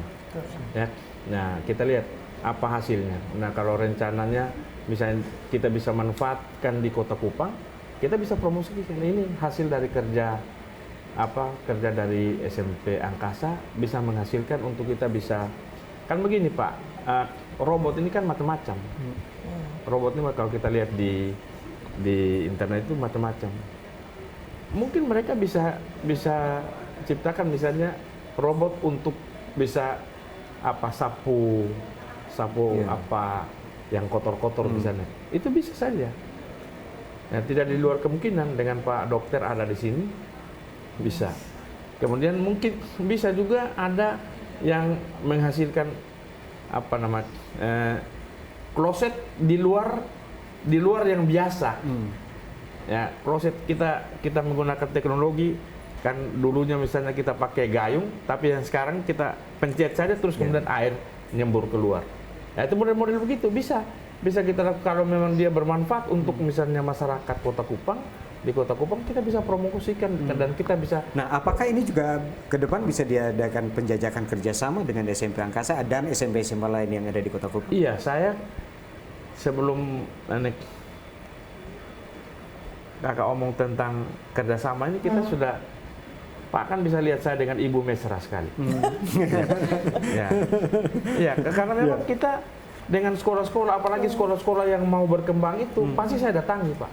Ya. Nah, kita lihat apa hasilnya. Nah, kalau rencananya misalnya kita bisa manfaatkan di Kota Kupang, kita bisa promosikan. Ini hasil dari kerja dari SMP Angkasa bisa menghasilkan untuk kita bisa, kan begini Pak, robot ini kan macam-macam. Robot ini kalau kita lihat di internet itu macam-macam. Mungkin mereka bisa ciptakan misalnya robot untuk bisa sapu apa yang kotor-kotor misalnya. Itu bisa saja. Nah, tidak di luar kemungkinan dengan Pak Dokter ada di sini bisa. Kemudian mungkin bisa juga ada yang menghasilkan kloset di luar yang biasa. Ya, kloset kita menggunakan teknologi. Kan dulunya misalnya kita pakai gayung, tapi yang sekarang kita pencet saja terus kemudian air nyembur keluar. Nah, itu model-model begitu bisa kita lakukan kalau memang dia bermanfaat untuk misalnya masyarakat Kota Kupang. Di Kota Kupang kita bisa promosikan dan kita bisa. Nah, apakah ini juga ke depan bisa diadakan penjajakan kerjasama dengan SMP Angkasa dan SMP-SMP lain yang ada di Kota Kupang? Iya, saya sebelum kakak omong tentang kerjasama ini kita sudah, Pak kan bisa lihat saya dengan Ibu mesra sekali. Ya, karena memang kita dengan sekolah-sekolah, apalagi sekolah-sekolah yang mau berkembang itu, pasti saya datangi Pak.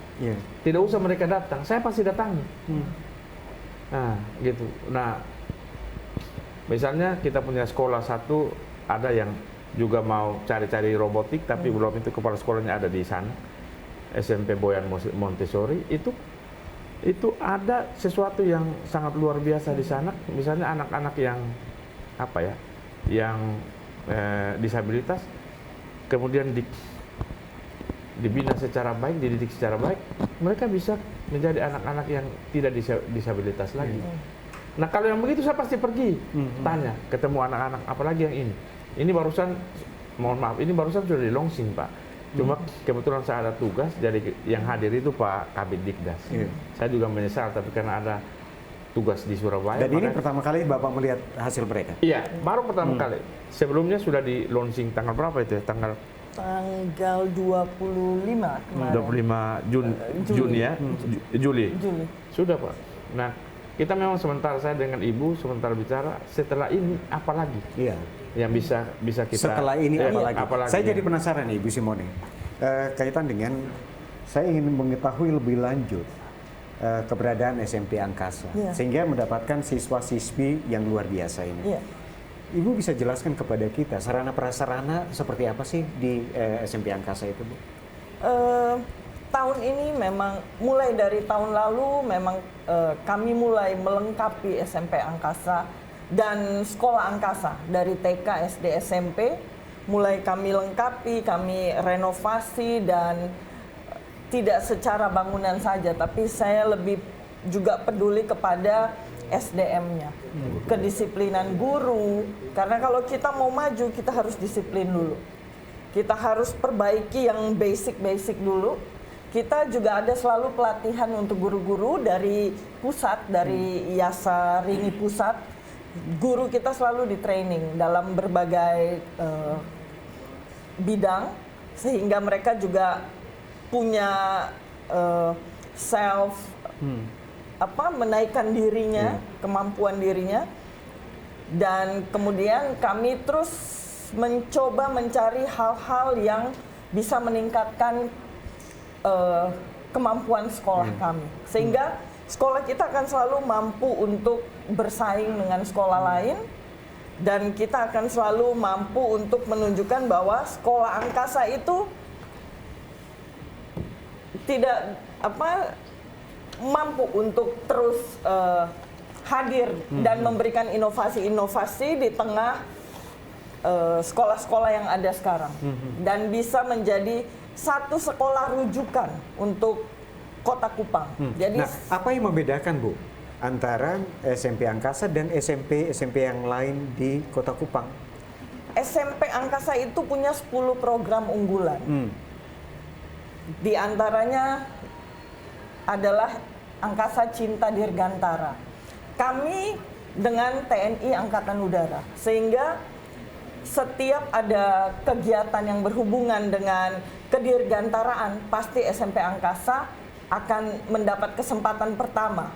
Tidak usah mereka datang, saya pasti datangi. Nah, gitu. Nah, misalnya kita punya sekolah satu, ada yang juga mau cari-cari robotik, tapi belum itu kepala sekolahnya ada di sana. SMP Boyan Montessori itu ada sesuatu yang sangat luar biasa di sana. Misalnya anak-anak yang disabilitas, kemudian dibina secara baik, dididik secara baik, mereka bisa menjadi anak-anak yang tidak disabilitas lagi. Nah kalau yang begitu saya pasti pergi, tanya, ketemu anak-anak, apalagi yang ini. Ini barusan, mohon maaf, ini barusan sudah di launching Pak. Cuma kebetulan saya ada tugas, jadi yang hadir itu Pak Kabid Dikdas. Saya juga menyesal, tapi karena ada tugas di Surabaya. Dan ini pertama kali Bapak melihat hasil mereka? Iya, baru pertama kali. Sebelumnya sudah di launching tanggal berapa itu ya? Tanggal 25 kemarin. 25 Juni ya? Juli. Sudah Pak. Nah, kita memang sementara saya dengan Ibu sementara bicara, setelah ini apa lagi? Iya. Yang bisa kita setelah ini apalagi? Saya jadi ya. penasaran nih, Ibu Simone. Kaitan dengan saya ingin mengetahui lebih lanjut keberadaan SMP Angkasa, sehingga mendapatkan siswa-siswi yang luar biasa ini. Ibu bisa jelaskan kepada kita sarana prasarana seperti apa sih di SMP Angkasa itu, Bu? Tahun ini memang mulai dari tahun lalu memang kami mulai melengkapi SMP Angkasa dan sekolah angkasa dari TK, SD, SMP. Mulai kami lengkapi, kami renovasi dan tidak secara bangunan saja, tapi saya lebih juga peduli kepada SDM-nya, kedisiplinan guru. Karena kalau kita mau maju, kita harus disiplin dulu. Kita harus perbaiki yang basic-basic dulu. Kita juga ada selalu pelatihan untuk guru-guru dari pusat, dari IASA Ringi Pusat. Guru kita selalu di training dalam berbagai bidang, sehingga mereka juga punya menaikkan dirinya, kemampuan dirinya. Dan kemudian kami terus mencoba mencari hal-hal yang bisa meningkatkan kemampuan sekolah kami, sehingga sekolah kita akan selalu mampu untuk bersaing dengan sekolah lain, dan kita akan selalu mampu untuk menunjukkan bahwa sekolah angkasa itu tidak mampu untuk terus hadir dan memberikan inovasi-inovasi di tengah sekolah-sekolah yang ada sekarang, dan bisa menjadi satu sekolah rujukan untuk Kota Kupang. Jadi, nah, apa yang membedakan, Bu, antara SMP Angkasa dan SMP yang lain di Kota Kupang? SMP Angkasa itu punya 10 program unggulan. Di antaranya adalah Angkasa Cinta Dirgantara. Kami dengan TNI Angkatan Udara, sehingga setiap ada kegiatan yang berhubungan dengan kedirgantaraan, pasti SMP Angkasa akan mendapat kesempatan pertama.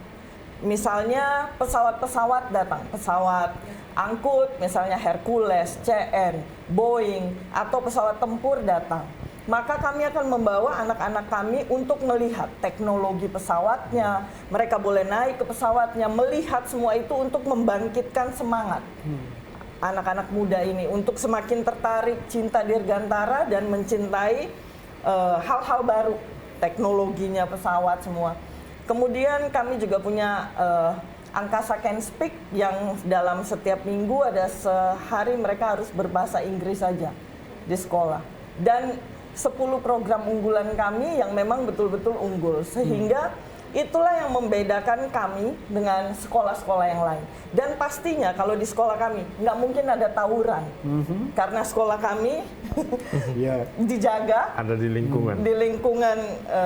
Misalnya pesawat-pesawat datang, pesawat angkut, misalnya Hercules, CN, Boeing, atau pesawat tempur datang. Maka kami akan membawa anak-anak kami untuk melihat teknologi pesawatnya. Mereka boleh naik ke pesawatnya, melihat semua itu untuk membangkitkan semangat anak-anak muda ini untuk semakin tertarik cinta dirgantara dan mencintai hal-hal baru, teknologinya pesawat semua. Kemudian kami juga punya Angkasa Can Speak yang dalam setiap minggu ada sehari mereka harus berbahasa Inggris saja di sekolah. Dan 10 program unggulan kami yang memang betul-betul unggul, sehingga itulah yang membedakan kami dengan sekolah-sekolah yang lain. Dan pastinya kalau di sekolah kami nggak mungkin ada tawuran, karena sekolah kami dijaga, ada di lingkungan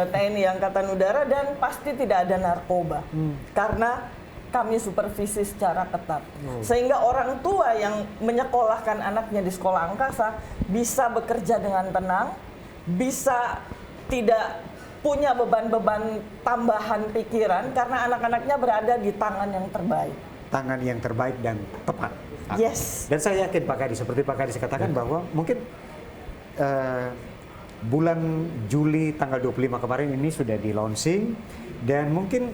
TNI Angkatan Udara, dan pasti tidak ada narkoba, karena kami supervisi secara ketat. Sehingga orang tua yang menyekolahkan anaknya di sekolah angkasa bisa bekerja dengan tenang, bisa tidak punya beban-beban tambahan pikiran karena anak-anaknya berada di tangan yang terbaik. Tangan yang terbaik dan tepat. Yes. Dan saya yakin Pak Kadis, seperti Pak Kadis katakan bahwa mungkin bulan Juli tanggal 25 kemarin ini sudah di launching, dan mungkin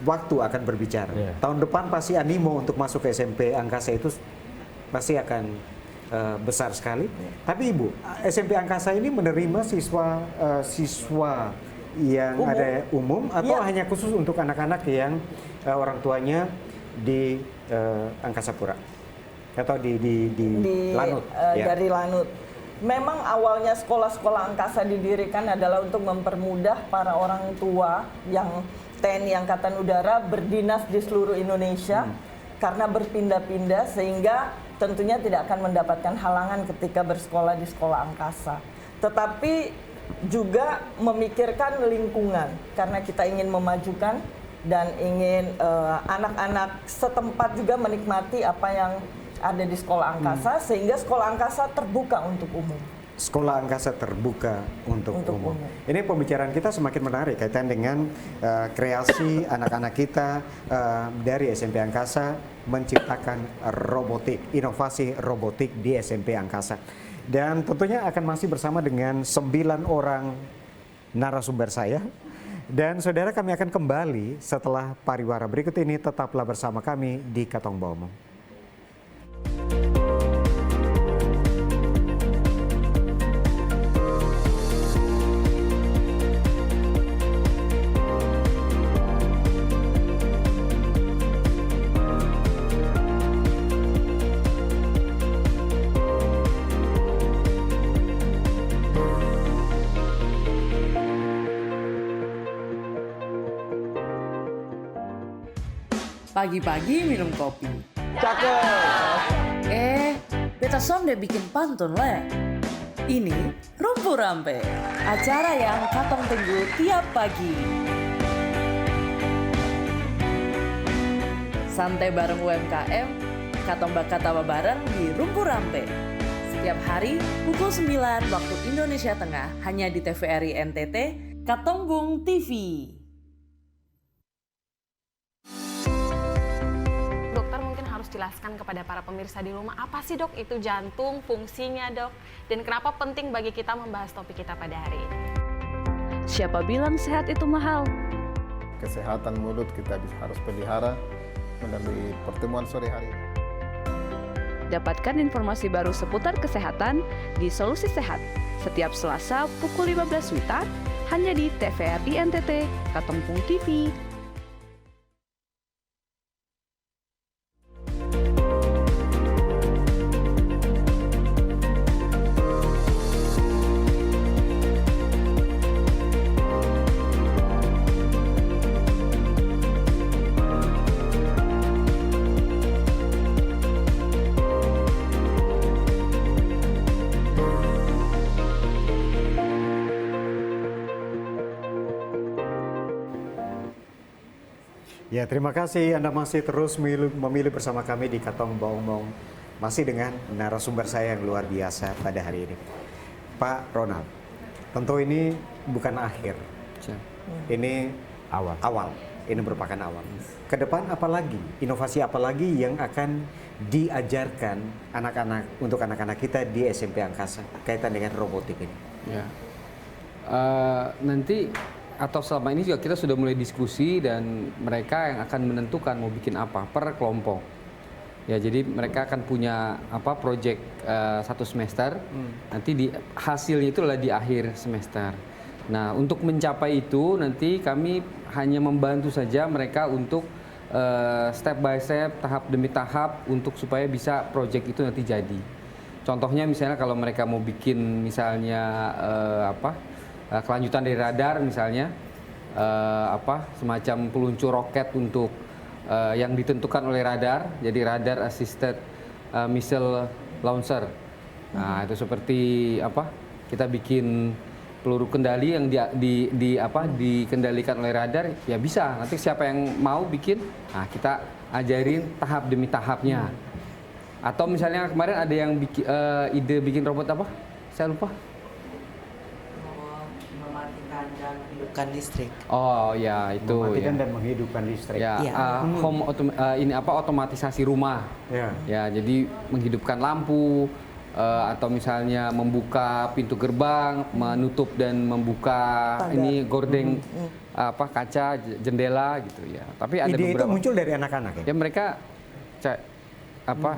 waktu akan berbicara. Tahun depan pasti animo untuk masuk ke SMP Angkasa itu pasti akan besar sekali. Tapi Ibu, SMP Angkasa ini menerima siswa yang ada umum atau hanya khusus untuk anak-anak yang orang tuanya di Angkasa Pura atau di Lanut? Dari Lanut. memang awalnya sekolah-sekolah angkasa didirikan adalah untuk mempermudah para orang tua yang TNI Angkatan Udara berdinas di seluruh Indonesia karena berpindah-pindah sehingga tentunya tidak akan mendapatkan halangan ketika bersekolah di sekolah angkasa. Tetapi juga memikirkan lingkungan karena kita ingin memajukan dan ingin anak-anak setempat juga menikmati apa yang ada di sekolah angkasa sehingga sekolah angkasa terbuka untuk umum. Sekolah angkasa terbuka untuk umum. Ini pembicaraan kita semakin menarik kaitan dengan kreasi anak-anak kita dari SMP Angkasa menciptakan robotik, inovasi robotik di SMP Angkasa. Dan tentunya akan masih bersama dengan 9 orang narasumber saya. Dan saudara, kami akan kembali setelah pariwara berikut ini. Tetaplah bersama kami di Katong Baomong. Pagi-pagi minum kopi. Cakep. Beta som deh bikin pantun le. Ini Rumpu Rampe, acara yang Katong tunggu tiap pagi. Santai bareng UMKM, Katong bakatawa bareng di Rumpu Rampe. Setiap hari pukul 9 waktu Indonesia Tengah hanya di TVRI NTT, Katongbung TV. Jelaskan kepada para pemirsa di rumah, apa sih dok itu jantung, fungsinya dok, dan kenapa penting bagi kita membahas topik kita pada hari ini. Siapa bilang sehat itu mahal? Kesehatan mulut kita harus pelihara melalui pertemuan sore hari. Dapatkan informasi baru seputar kesehatan di Solusi Sehat setiap Selasa pukul 15 WITA hanya di TVRI NTT, Katongbung TV. Ya, terima kasih Anda masih terus memilih bersama kami di Katong Baomong. Masih dengan narasumber saya yang luar biasa pada hari ini. Pak Ronald, tentu ini bukan akhir. Ini awal. Ini merupakan awal. Ke depan apalagi, inovasi apalagi yang akan diajarkan untuk anak-anak kita di SMP Angkasa kaitan dengan robotik ini? Ya. Nanti atau selama ini juga kita sudah mulai diskusi dan mereka yang akan menentukan mau bikin apa per kelompok. Ya, jadi mereka akan punya project 1 semester. Nanti hasilnya itu adalah di akhir semester. Nah, untuk mencapai itu nanti kami hanya membantu saja mereka untuk step by step, tahap demi tahap untuk supaya bisa project itu nanti jadi. Contohnya misalnya kalau mereka mau bikin misalnya kelanjutan dari radar misalnya semacam peluncur roket untuk yang ditentukan oleh radar, jadi radar assisted missile launcher. Nah, itu seperti kita bikin peluru kendali yang dikendalikan oleh radar, ya bisa. Nanti siapa yang mau bikin, nah kita ajarin tahap demi tahapnya. Atau misalnya kemarin ada yang ide bikin robot apa? Saya lupa. Menghidupkan listrik. Oh ya, itu mematikan ya. Dan menghidupkan listrik. Ya, otomatisasi rumah. Ya, jadi menghidupkan lampu atau misalnya membuka pintu gerbang, menutup dan membuka ini gordeng kaca jendela gitu ya. Tapi ada ide beberapa itu muncul dari anak-anak ya. Ya mereka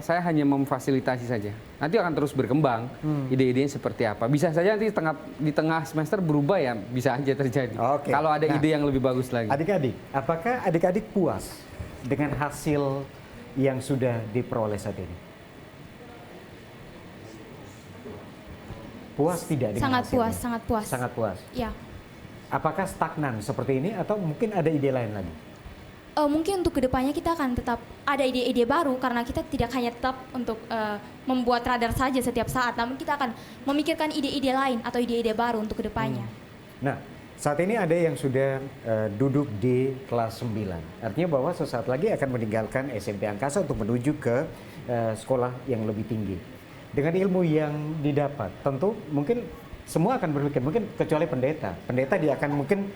saya hanya memfasilitasi saja. Nanti akan terus berkembang ide-idenya seperti apa. Bisa saja nanti di tengah semester berubah ya, bisa aja terjadi. Kalau ada ide yang lebih bagus lagi. Adik-adik, apakah adik-adik puas dengan hasil yang sudah diperoleh saat ini? Puas tidak dengan Sangat hasilnya? puas, sangat puas. Sangat puas. Ya. Apakah stagnan seperti ini atau mungkin ada ide lain lagi? Mungkin untuk kedepannya kita akan tetap ada ide-ide baru karena kita tidak hanya tetap untuk membuat radar saja setiap saat, namun kita akan memikirkan ide-ide lain atau ide-ide baru untuk kedepannya. Nah, saat ini ada yang sudah duduk di kelas 9. Artinya bahwa sesaat lagi akan meninggalkan SMP Angkasa untuk menuju ke sekolah yang lebih tinggi. Dengan ilmu yang didapat, tentu mungkin semua akan berpikir, mungkin kecuali pendeta. Pendeta dia akan mungkin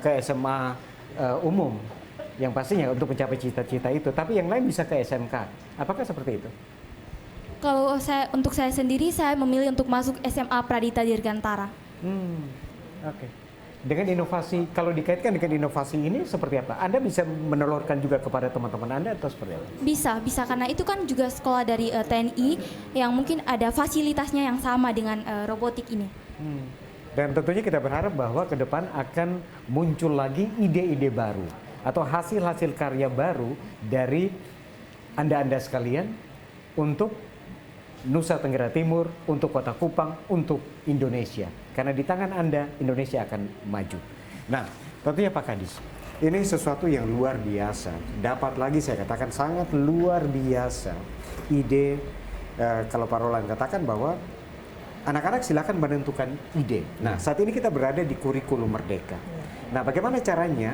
ke SMA umum, yang pastinya untuk mencapai cita-cita itu. Tapi yang lain bisa ke SMK. Apakah seperti itu? Kalau untuk saya sendiri, saya memilih untuk masuk SMA Pradita Dirgantara. Oke. Dengan inovasi, kalau dikaitkan dengan inovasi ini seperti apa? Anda bisa menelurkan juga kepada teman-teman Anda atau seperti apa? Bisa karena itu kan juga sekolah dari TNI yang mungkin ada fasilitasnya yang sama dengan robotik ini. Dan tentunya kita berharap bahwa ke depan akan muncul lagi ide-ide baru atau hasil-hasil karya baru dari Anda-Anda sekalian untuk Nusa Tenggara Timur, untuk Kota Kupang, untuk Indonesia. Karena di tangan Anda, Indonesia akan maju. Nah, tentunya Pak Kadis, ini sesuatu yang luar biasa. Dapat lagi saya katakan sangat luar biasa. Ide, kalau Pak Roland katakan bahwa anak-anak silakan menentukan ide. Nah, saat ini kita berada di kurikulum Merdeka. Nah, bagaimana caranya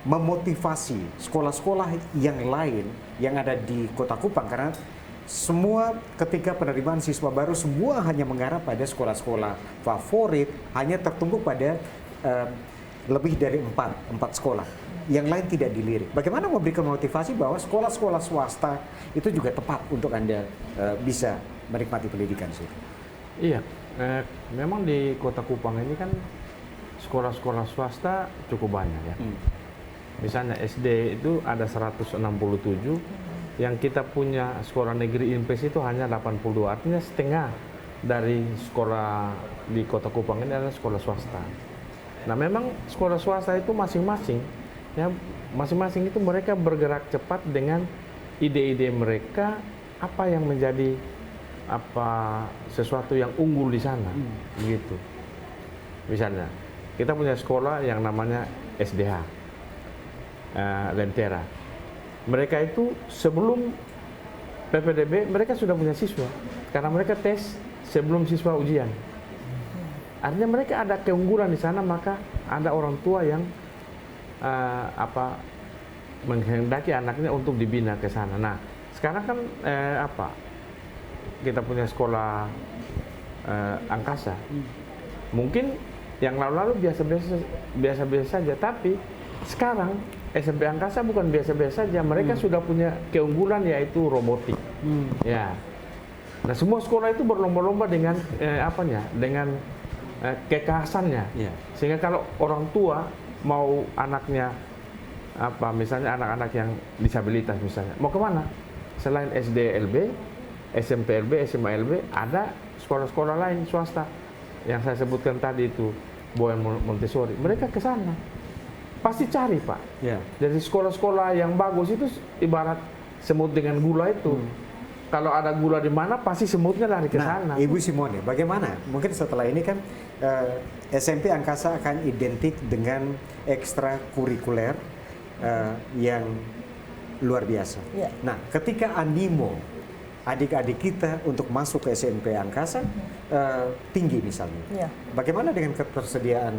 memotivasi sekolah-sekolah yang lain yang ada di Kota Kupang, karena semua ketika penerimaan siswa baru semua hanya mengarah pada sekolah-sekolah favorit, hanya tertumpu pada lebih dari empat sekolah. Yang lain tidak dilirik. Bagaimana memberikan motivasi bahwa sekolah-sekolah swasta itu juga tepat untuk Anda bisa menikmati pendidikan di situ? Iya, memang di Kota Kupang ini kan sekolah-sekolah swasta cukup banyak ya. Misalnya SD itu ada 167, yang kita punya sekolah negeri INPES itu hanya 82, artinya setengah dari sekolah di Kota Kupang ini adalah sekolah swasta. Nah, memang sekolah swasta itu masing-masing itu mereka bergerak cepat dengan ide-ide mereka, apa yang menjadi sesuatu yang unggul di sana, begitu. Misalnya kita punya sekolah yang namanya SDH Lentera. Mereka itu sebelum PPDB mereka sudah punya siswa karena mereka tes sebelum siswa ujian. Artinya mereka ada keunggulan di sana, maka ada orang tua yang menghendaki anaknya untuk dibina ke sana. Nah, sekarang kan kita punya sekolah angkasa. Mungkin yang lalu-lalu biasa-biasa saja, tapi sekarang SMP Angkasa bukan biasa-biasa saja, mereka sudah punya keunggulan yaitu robotik. Ya. Nah, semua sekolah itu berlomba-lomba dengan dengan kekhasannya. Sehingga kalau orang tua mau anaknya misalnya anak-anak yang disabilitas misalnya, mau kemana? Selain SDLB, SMPLB, SMALB, ada sekolah-sekolah lain swasta yang saya sebutkan tadi itu, Boyan Montessori. Mereka ke sana. Pasti cari, Pak. Jadi sekolah-sekolah yang bagus itu ibarat semut dengan gula itu. Kalau ada gula di mana, pasti semutnya lari ke sana. Ibu Simone, bagaimana? Mungkin setelah ini kan SMP Angkasa akan identik dengan ekstrakurikuler yang luar biasa. Nah, ketika animo adik-adik kita untuk masuk ke SMP Angkasa tinggi misalnya, bagaimana dengan ketersediaan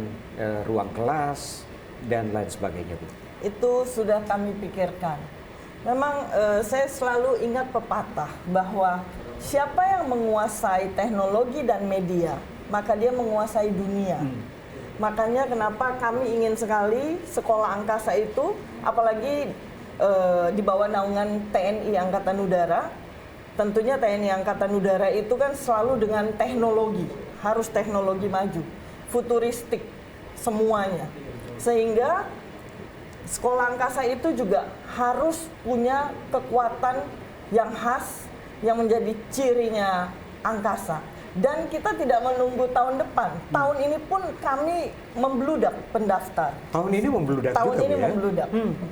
ruang kelas dan lain sebagainya, Bu? Itu sudah kami pikirkan. Memang saya selalu ingat pepatah bahwa siapa yang menguasai teknologi dan media, maka dia menguasai dunia. Makanya kenapa kami ingin sekali sekolah angkasa itu, apalagi di bawah naungan TNI Angkatan Udara. Tentunya TNI Angkatan Udara itu kan selalu dengan teknologi, harus teknologi maju, futuristik semuanya. Sehingga sekolah angkasa itu juga harus punya kekuatan yang khas yang menjadi cirinya angkasa. Dan kita tidak menunggu tahun depan. Tahun ini pun kami membludak pendaftar. Tahun ini membludak tahun juga, ini ya? membludak.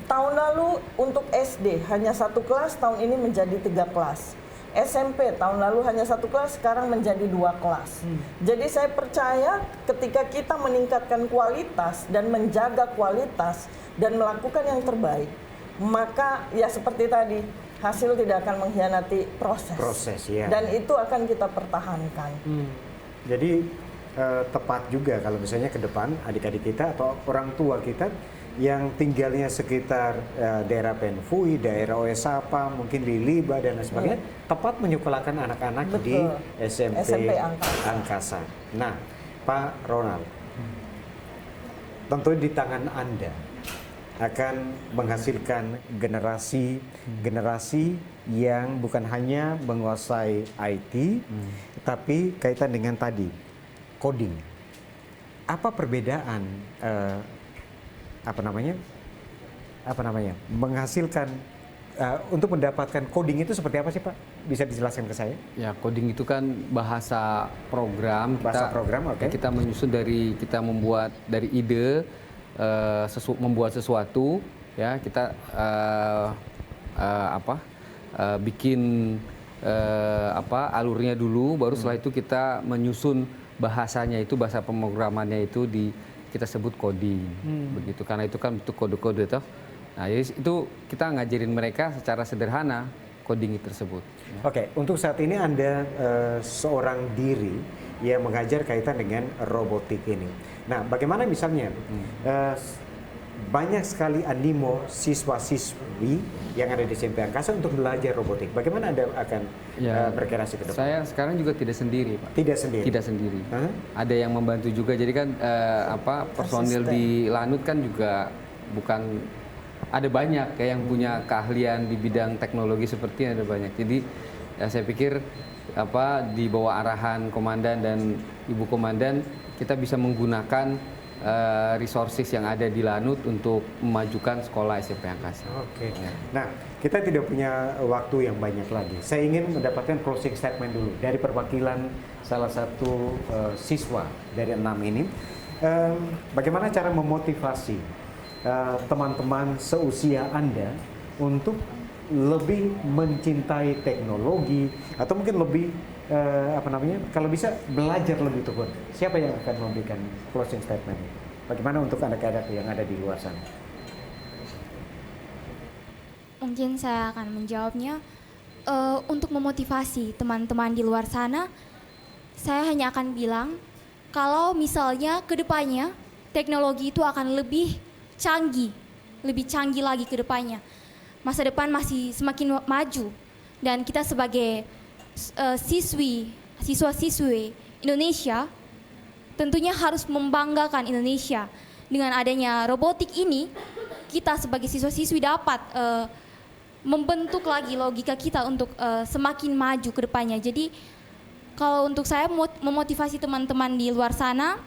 Tahun lalu untuk SD hanya 1 kelas, tahun ini menjadi 3 kelas. SMP tahun lalu hanya 1 kelas, sekarang menjadi 2 kelas. Jadi saya percaya ketika kita meningkatkan kualitas dan menjaga kualitas dan melakukan yang terbaik, maka ya seperti tadi, hasil tidak akan mengkhianati proses. Proses, ya. Dan itu akan kita pertahankan. Jadi tepat juga kalau misalnya ke depan adik-adik kita atau orang tua kita yang tinggalnya sekitar daerah Penfui, daerah Oesapa, mungkin di Liba dan lain sebagainya, tepat menyekolahkan anak-anak di SMP Angkasa. Nah, Pak Ronald, tentu di tangan Anda akan menghasilkan generasi yang bukan hanya menguasai IT, tapi kaitan dengan tadi coding. Apa perbedaan menghasilkan untuk mendapatkan coding itu seperti apa sih Pak? Bisa dijelaskan ke saya? Ya, coding itu kan bahasa program. Oke. Kita menyusun dari, kita membuat dari ide, membuat sesuatu, ya kita bikin alurnya dulu, baru setelah itu kita menyusun bahasanya itu, bahasa pemrogramannya itu kita sebut coding, begitu, karena itu kan bentuk kode-kode toh. Nah, itu kita ngajarin mereka secara sederhana coding tersebut. Oke, untuk saat ini Anda seorang diri yang mengajar kaitan dengan robotik ini. Nah, bagaimana misalnya banyak sekali animo siswa-siswi yang ada di SMP Angkasa untuk belajar robotik. Bagaimana Anda akan berkreasi ke depan? Saya sekarang juga tidak sendiri, Pak. Tidak sendiri? Tidak sendiri. Ada yang membantu juga. Jadi kan personil di Lanut kan juga bukan, ada banyak kayak yang punya keahlian di bidang teknologi seperti ini, ada banyak. Jadi ya saya pikir di bawah arahan komandan dan ibu komandan, kita bisa menggunakan resources yang ada di Lanut untuk memajukan sekolah SMP Angkasa. Oke. Nah, kita tidak punya waktu yang banyak lagi. Saya ingin mendapatkan closing statement dulu dari perwakilan salah satu siswa dari 6 ini. Bagaimana cara memotivasi teman-teman seusia Anda untuk lebih mencintai teknologi atau mungkin lebih kalau bisa belajar lebih tekun. Siapa yang akan memberikan closing statement? Bagaimana untuk anak-anak yang ada di luar sana? Mungkin saya akan menjawabnya. Untuk memotivasi teman-teman di luar sana, saya hanya akan bilang kalau misalnya ke depannya teknologi itu akan lebih canggih lagi ke depannya. Masa depan masih semakin maju dan kita sebagai siswa-siswi Indonesia tentunya harus membanggakan Indonesia. Dengan adanya robotik ini, kita sebagai siswa-siswi dapat membentuk lagi logika kita untuk semakin maju ke depannya. Jadi kalau untuk saya memotivasi teman-teman di luar sana,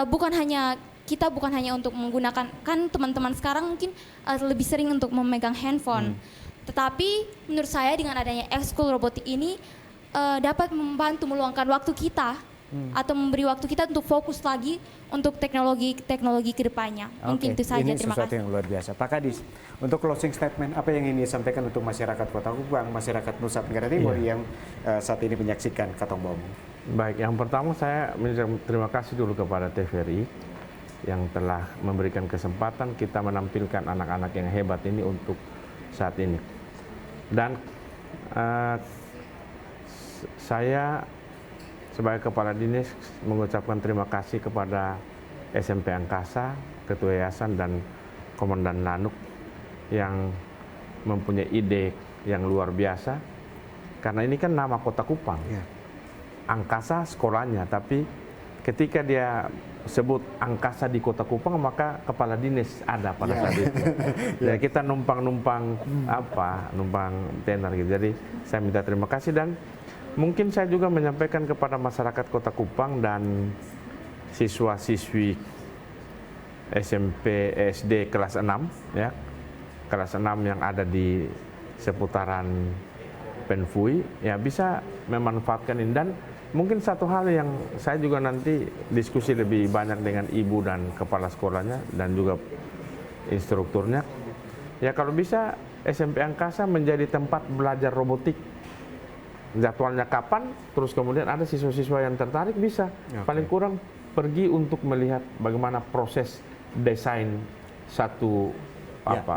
bukan hanya untuk menggunakan, kan teman-teman sekarang mungkin lebih sering untuk memegang handphone. Tetapi menurut saya dengan adanya ekskul robotik ini dapat membantu meluangkan waktu kita atau memberi waktu kita untuk fokus lagi untuk teknologi ke depannya. Mungkin itu saja. Ini Terima sesuatu kasih. yang luar biasa. Pak Kadis, untuk closing statement apa yang ingin disampaikan untuk masyarakat Kota Kupang, masyarakat Nusa Tenggara Timur yang saat ini menyaksikan Katong Baomong? Baik, yang pertama saya terima kasih dulu kepada TVRI yang telah memberikan kesempatan kita menampilkan anak-anak yang hebat ini untuk saat ini. Dan saya sebagai Kepala Dinas mengucapkan terima kasih kepada SMP Angkasa, Ketua Yayasan dan Komandan Lanut yang mempunyai ide yang luar biasa. Karena ini kan nama Kota Kupang. Angkasa sekolahnya, tapi ketika dia sebut Angkasa di Kota Kupang, maka Kepala Dinas ada pada saat itu. Ya, kita numpang tenar gitu. Jadi saya minta terima kasih dan mungkin saya juga menyampaikan kepada masyarakat Kota Kupang dan siswa-siswi SMP SD kelas 6 ya. Kelas 6 yang ada di seputaran Penfui ya bisa memanfaatkan ini. Dan mungkin satu hal yang saya juga nanti diskusi lebih banyak dengan ibu dan kepala sekolahnya dan juga instrukturnya. Ya kalau bisa SMP Angkasa menjadi tempat belajar robotik. Jadwalnya kapan, terus kemudian ada siswa-siswa yang tertarik bisa. Paling kurang pergi untuk melihat bagaimana proses desain satu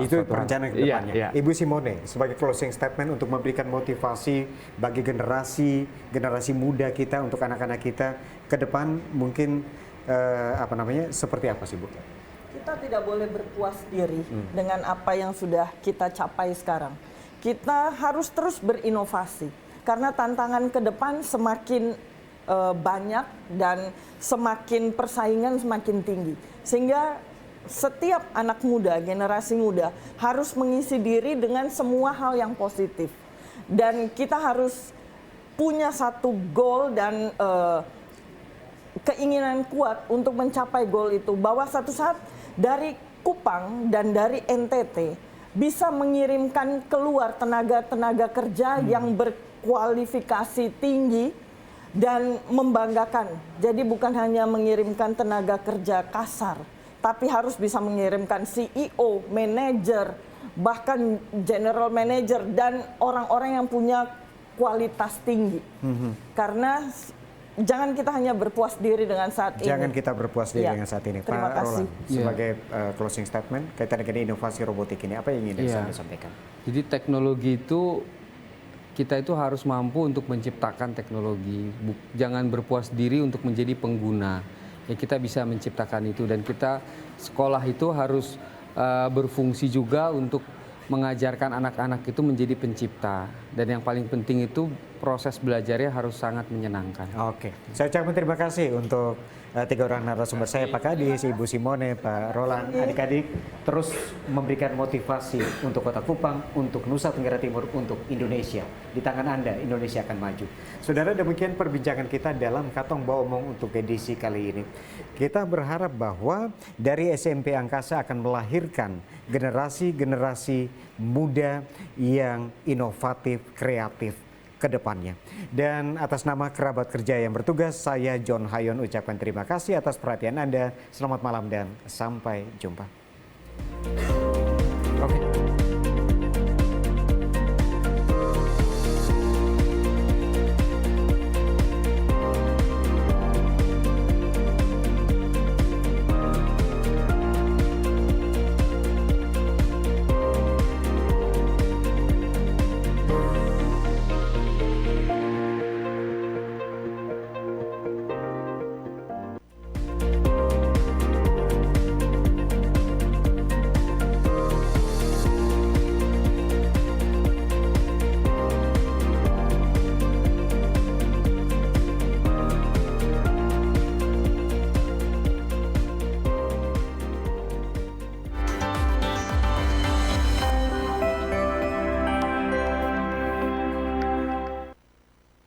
itu perencanaan ke depannya. Iya. Ibu Simone, sebagai closing statement untuk memberikan motivasi bagi generasi muda kita, untuk anak-anak kita ke depan, mungkin seperti apa sih, Bu? Kita tidak boleh berpuas diri dengan apa yang sudah kita capai sekarang. Kita harus terus berinovasi karena tantangan ke depan semakin banyak dan semakin persaingan semakin tinggi. Sehingga setiap anak muda, generasi muda harus mengisi diri dengan semua hal yang positif. Dan kita harus punya satu goal dan keinginan kuat untuk mencapai goal itu. Bahwa satu saat dari Kupang dan dari NTT bisa mengirimkan keluar tenaga kerja yang berkualifikasi tinggi dan membanggakan. Jadi bukan hanya mengirimkan tenaga kerja kasar, tapi harus bisa mengirimkan CEO, manajer, bahkan general manager dan orang-orang yang punya kualitas tinggi. Karena jangan kita hanya berpuas diri dengan saat ini. Jangan kita berpuas diri dengan saat ini. Terima Pak kasih. Roland, sebagai closing statement kaitan dengan inovasi robotik ini, apa yang ingin Anda sampaikan? Jadi teknologi itu, kita itu harus mampu untuk menciptakan teknologi. Jangan berpuas diri untuk menjadi pengguna. Ya, kita bisa menciptakan itu, dan kita sekolah itu harus berfungsi juga untuk mengajarkan anak-anak itu menjadi pencipta, dan yang paling penting itu proses belajarnya harus sangat menyenangkan. Oke, saya ucapkan terima kasih untuk tiga orang narasumber saya, Pak Kadis, Ibu Simone, Pak Roland. Adik-adik terus memberikan motivasi untuk Kota Kupang, untuk Nusa Tenggara Timur, untuk Indonesia. Di tangan Anda, Indonesia akan maju. Saudara, demikian perbincangan kita dalam Katong Bawa Omong untuk edisi kali ini. Kita berharap bahwa dari SMP Angkasa akan melahirkan generasi-generasi muda yang inovatif, kreatif ke depannya. Dan atas nama kerabat kerja yang bertugas, saya John Hayon ucapkan terima kasih atas perhatian Anda. Selamat malam dan sampai jumpa. Oke.